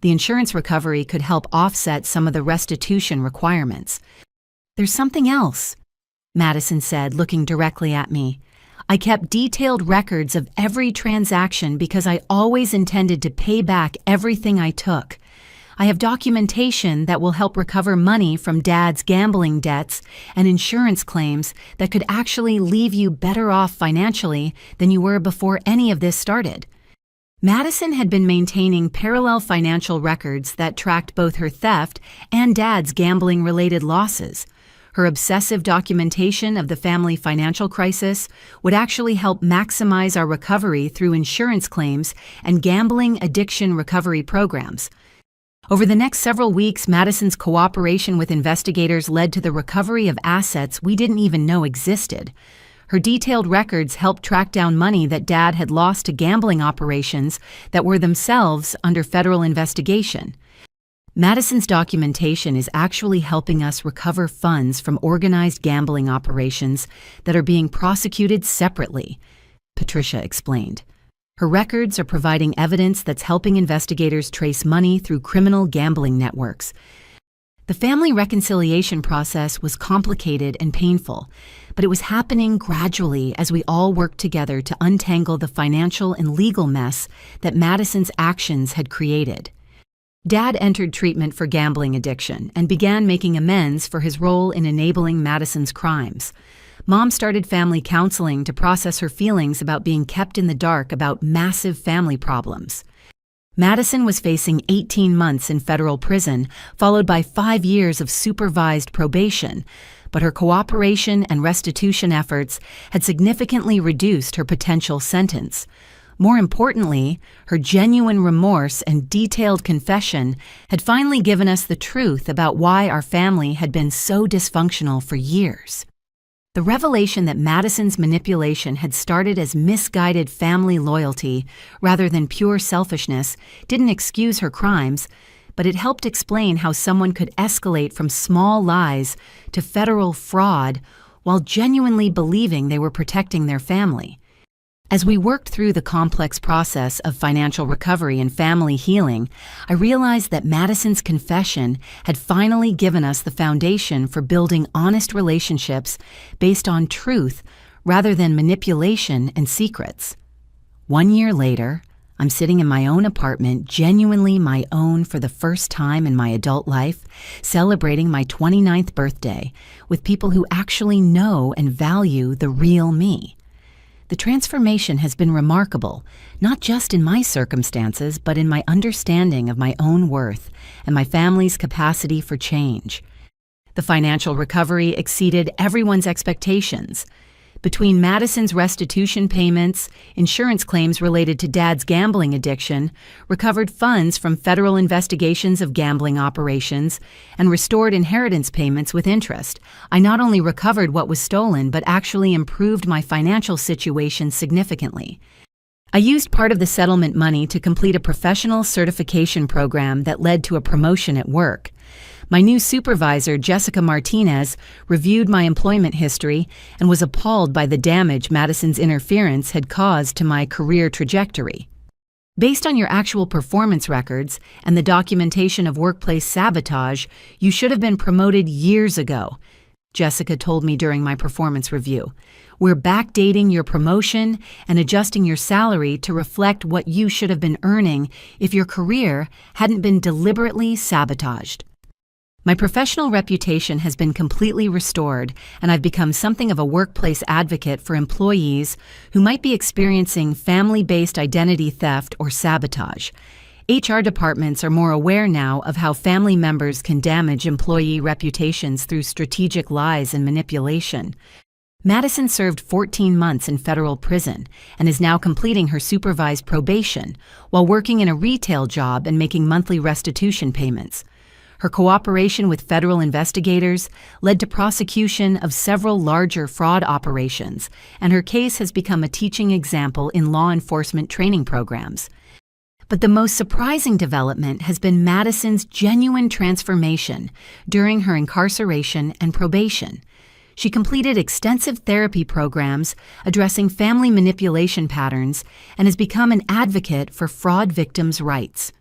The insurance recovery could help offset some of the restitution requirements. "There's something else," Madison said, looking directly at me. "I kept detailed records of every transaction because I always intended to pay back everything I took. I have documentation that will help recover money from Dad's gambling debts and insurance claims that could actually leave you better off financially than you were before any of this started. Madison had been maintaining parallel financial records that tracked both her theft and Dad's gambling-related losses. Her obsessive documentation of the family financial crisis would actually help maximize our recovery through insurance claims and gambling addiction recovery programs. Over the next several weeks, Madison's cooperation with investigators led to the recovery of assets we didn't even know existed. Her detailed records helped track down money that Dad had lost to gambling operations that were themselves under federal investigation. Madison's documentation is actually helping us recover funds from organized gambling operations that are being prosecuted separately, Patricia explained. Her records are providing evidence that's helping investigators trace money through criminal gambling networks. The family reconciliation process was complicated and painful, but it was happening gradually as we all worked together to untangle the financial and legal mess that Madison's actions had created. Dad entered treatment for gambling addiction and began making amends for his role in enabling Madison's crimes. Mom started family counseling to process her feelings about being kept in the dark about massive family problems. Madison was facing 18 months in federal prison, followed by 5 years of supervised probation, but her cooperation and restitution efforts had significantly reduced her potential sentence. More importantly, her genuine remorse and detailed confession had finally given us the truth about why our family had been so dysfunctional for years. The revelation that Madison's manipulation had started as misguided family loyalty rather than pure selfishness didn't excuse her crimes, but it helped explain how someone could escalate from small lies to federal fraud while genuinely believing they were protecting their family. As we worked through the complex process of financial recovery and family healing, I realized that Madison's confession had finally given us the foundation for building honest relationships based on truth rather than manipulation and secrets. 1 year later, I'm sitting in my own apartment, genuinely my own for the first time in my adult life, celebrating my 29th birthday with people who actually know and value the real me. The transformation has been remarkable, not just in my circumstances, but in my understanding of my own worth and my family's capacity for change. The financial recovery exceeded everyone's expectations. Between Madison's restitution payments, insurance claims related to Dad's gambling addiction, recovered funds from federal investigations of gambling operations, and restored inheritance payments with interest, I not only recovered what was stolen but actually improved my financial situation significantly. I used part of the settlement money to complete a professional certification program that led to a promotion at work. My new supervisor, Jessica Martinez, reviewed my employment history and was appalled by the damage Madison's interference had caused to my career trajectory. Based on your actual performance records and the documentation of workplace sabotage, you should have been promoted years ago, Jessica told me during my performance review. We're backdating your promotion and adjusting your salary to reflect what you should have been earning if your career hadn't been deliberately sabotaged. My professional reputation has been completely restored, and I've become something of a workplace advocate for employees who might be experiencing family-based identity theft or sabotage. HR departments are more aware now of how family members can damage employee reputations through strategic lies and manipulation. Madison served 14 months in federal prison and is now completing her supervised probation while working in a retail job and making monthly restitution payments. Her cooperation with federal investigators led to prosecution of several larger fraud operations, and her case has become a teaching example in law enforcement training programs. But the most surprising development has been Madison's genuine transformation during her incarceration and probation. She completed extensive therapy programs addressing family manipulation patterns and has become an advocate for fraud victims' rights.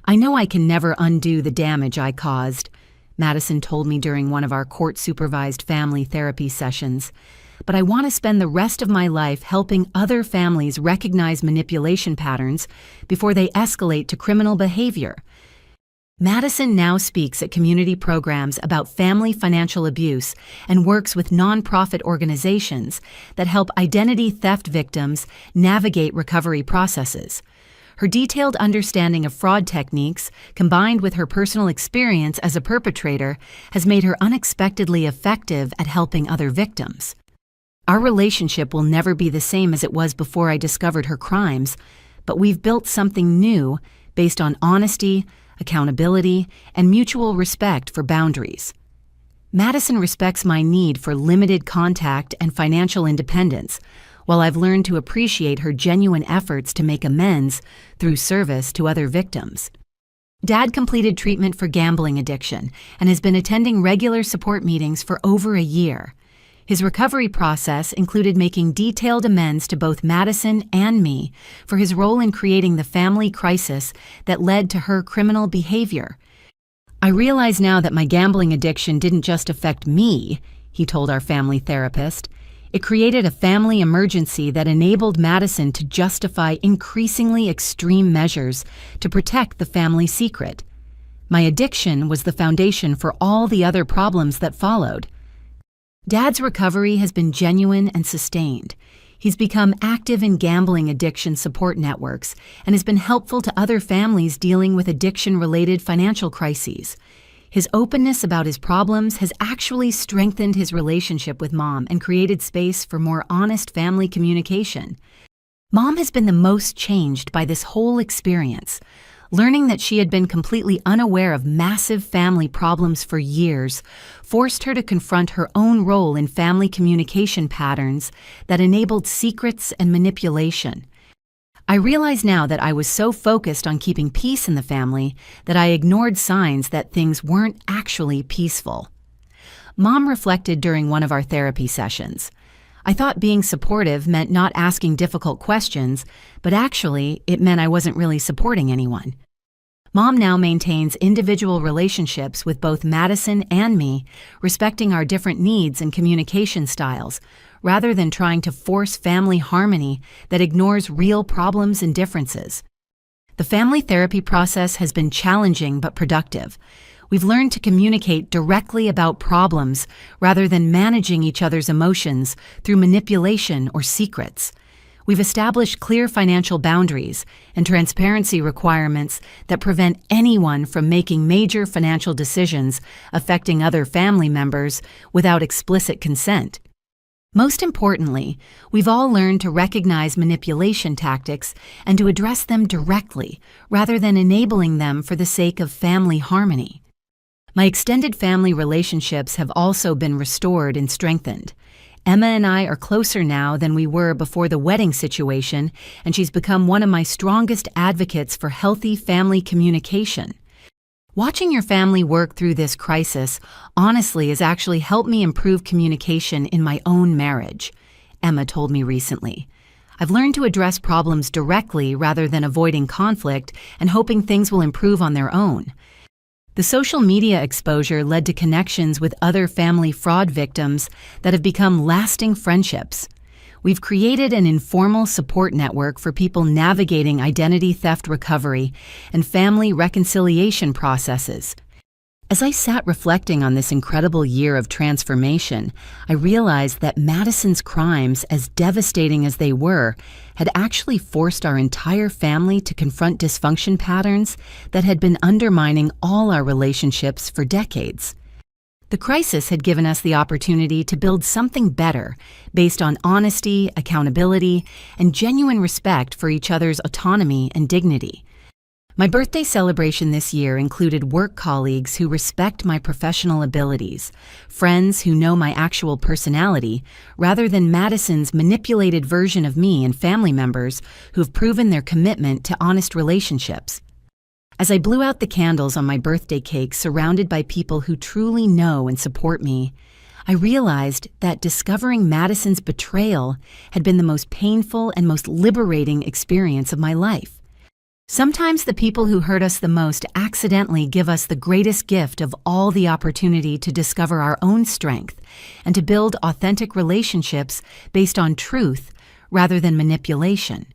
I know I can never undo the damage I caused, Madison told me during one of our court-supervised family therapy sessions, but I want to spend the rest of my life helping other families recognize manipulation patterns before they escalate to criminal behavior. Madison now speaks at community programs about family financial abuse and works with nonprofit organizations that help identity theft victims navigate recovery processes. Her detailed understanding of fraud techniques, combined with her personal experience as a perpetrator, has made her unexpectedly effective at helping other victims. Our relationship will never be the same as it was before I discovered her crimes, but we've built something new based on honesty, accountability, and mutual respect for boundaries. Madison respects my need for limited contact and financial independence, while I've learned to appreciate her genuine efforts to make amends through service to other victims. Dad completed treatment for gambling addiction and has been attending regular support meetings for over a year. His recovery process included making detailed amends to both Madison and me for his role in creating the family crisis that led to her criminal behavior. "I realize now that my gambling addiction didn't just affect me," he told our family therapist. "It created a family emergency that enabled Madison to justify increasingly extreme measures to protect the family secret. My addiction was the foundation for all the other problems that followed." Dad's recovery has been genuine and sustained. He's become active in gambling addiction support networks and has been helpful to other families dealing with addiction-related financial crises. His openness about his problems has actually strengthened his relationship with Mom and created space for more honest family communication. Mom has been the most changed by this whole experience. Learning that she had been completely unaware of massive family problems for years forced her to confront her own role in family communication patterns that enabled secrets and manipulation. "I realize now that I was so focused on keeping peace in the family that I ignored signs that things weren't actually peaceful." Mom reflected during one of our therapy sessions. "I thought being supportive meant not asking difficult questions, but actually it meant I wasn't really supporting anyone." Mom now maintains individual relationships with both Madison and me, respecting our different needs and communication styles, rather than trying to force family harmony that ignores real problems and differences. The family therapy process has been challenging but productive. We've learned to communicate directly about problems rather than managing each other's emotions through manipulation or secrets. We've established clear financial boundaries and transparency requirements that prevent anyone from making major financial decisions affecting other family members without explicit consent. Most importantly, we've all learned to recognize manipulation tactics and to address them directly rather than enabling them for the sake of family harmony. My extended family relationships have also been restored and strengthened. Emma and I are closer now than we were before the wedding situation, and she's become one of my strongest advocates for healthy family communication. Watching your family work through this crisis honestly has actually helped me improve communication in my own marriage, Emma told me recently. "I've learned to address problems directly rather than avoiding conflict and hoping things will improve on their own." The social media exposure led to connections with other family fraud victims that have become lasting friendships. We've created an informal support network for people navigating identity theft recovery and family reconciliation processes. As I sat reflecting on this incredible year of transformation, I realized that Madison's crimes, as devastating as they were, had actually forced our entire family to confront dysfunction patterns that had been undermining all our relationships for decades. The crisis had given us the opportunity to build something better, based on honesty, accountability, and genuine respect for each other's autonomy and dignity. My birthday celebration this year included work colleagues who respect my professional abilities, friends who know my actual personality, rather than Madison's manipulated version of me, and family members who've proven their commitment to honest relationships. As I blew out the candles on my birthday cake surrounded by people who truly know and support me, I realized that discovering Madison's betrayal had been the most painful and most liberating experience of my life. Sometimes the people who hurt us the most accidentally give us the greatest gift of all the opportunity to discover our own strength and to build authentic relationships based on truth rather than manipulation.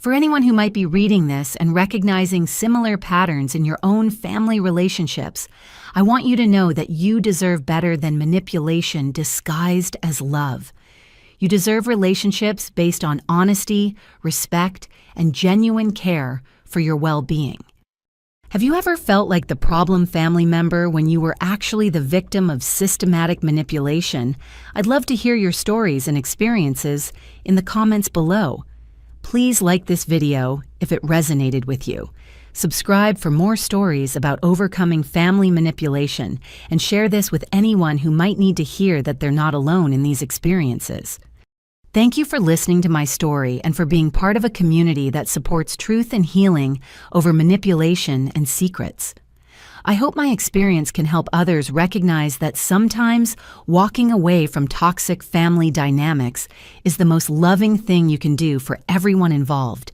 For anyone who might be reading this and recognizing similar patterns in your own family relationships, I want you to know that you deserve better than manipulation disguised as love. You deserve relationships based on honesty, respect, and genuine care for your well-being. Have you ever felt like the problem family member when you were actually the victim of systematic manipulation? I'd love to hear your stories and experiences in the comments below. Please like this video if it resonated with you. Subscribe for more stories about overcoming family manipulation, and share this with anyone who might need to hear that they're not alone in these experiences. Thank you for listening to my story and for being part of a community that supports truth and healing over manipulation and secrets. I hope my experience can help others recognize that sometimes walking away from toxic family dynamics is the most loving thing you can do for everyone involved.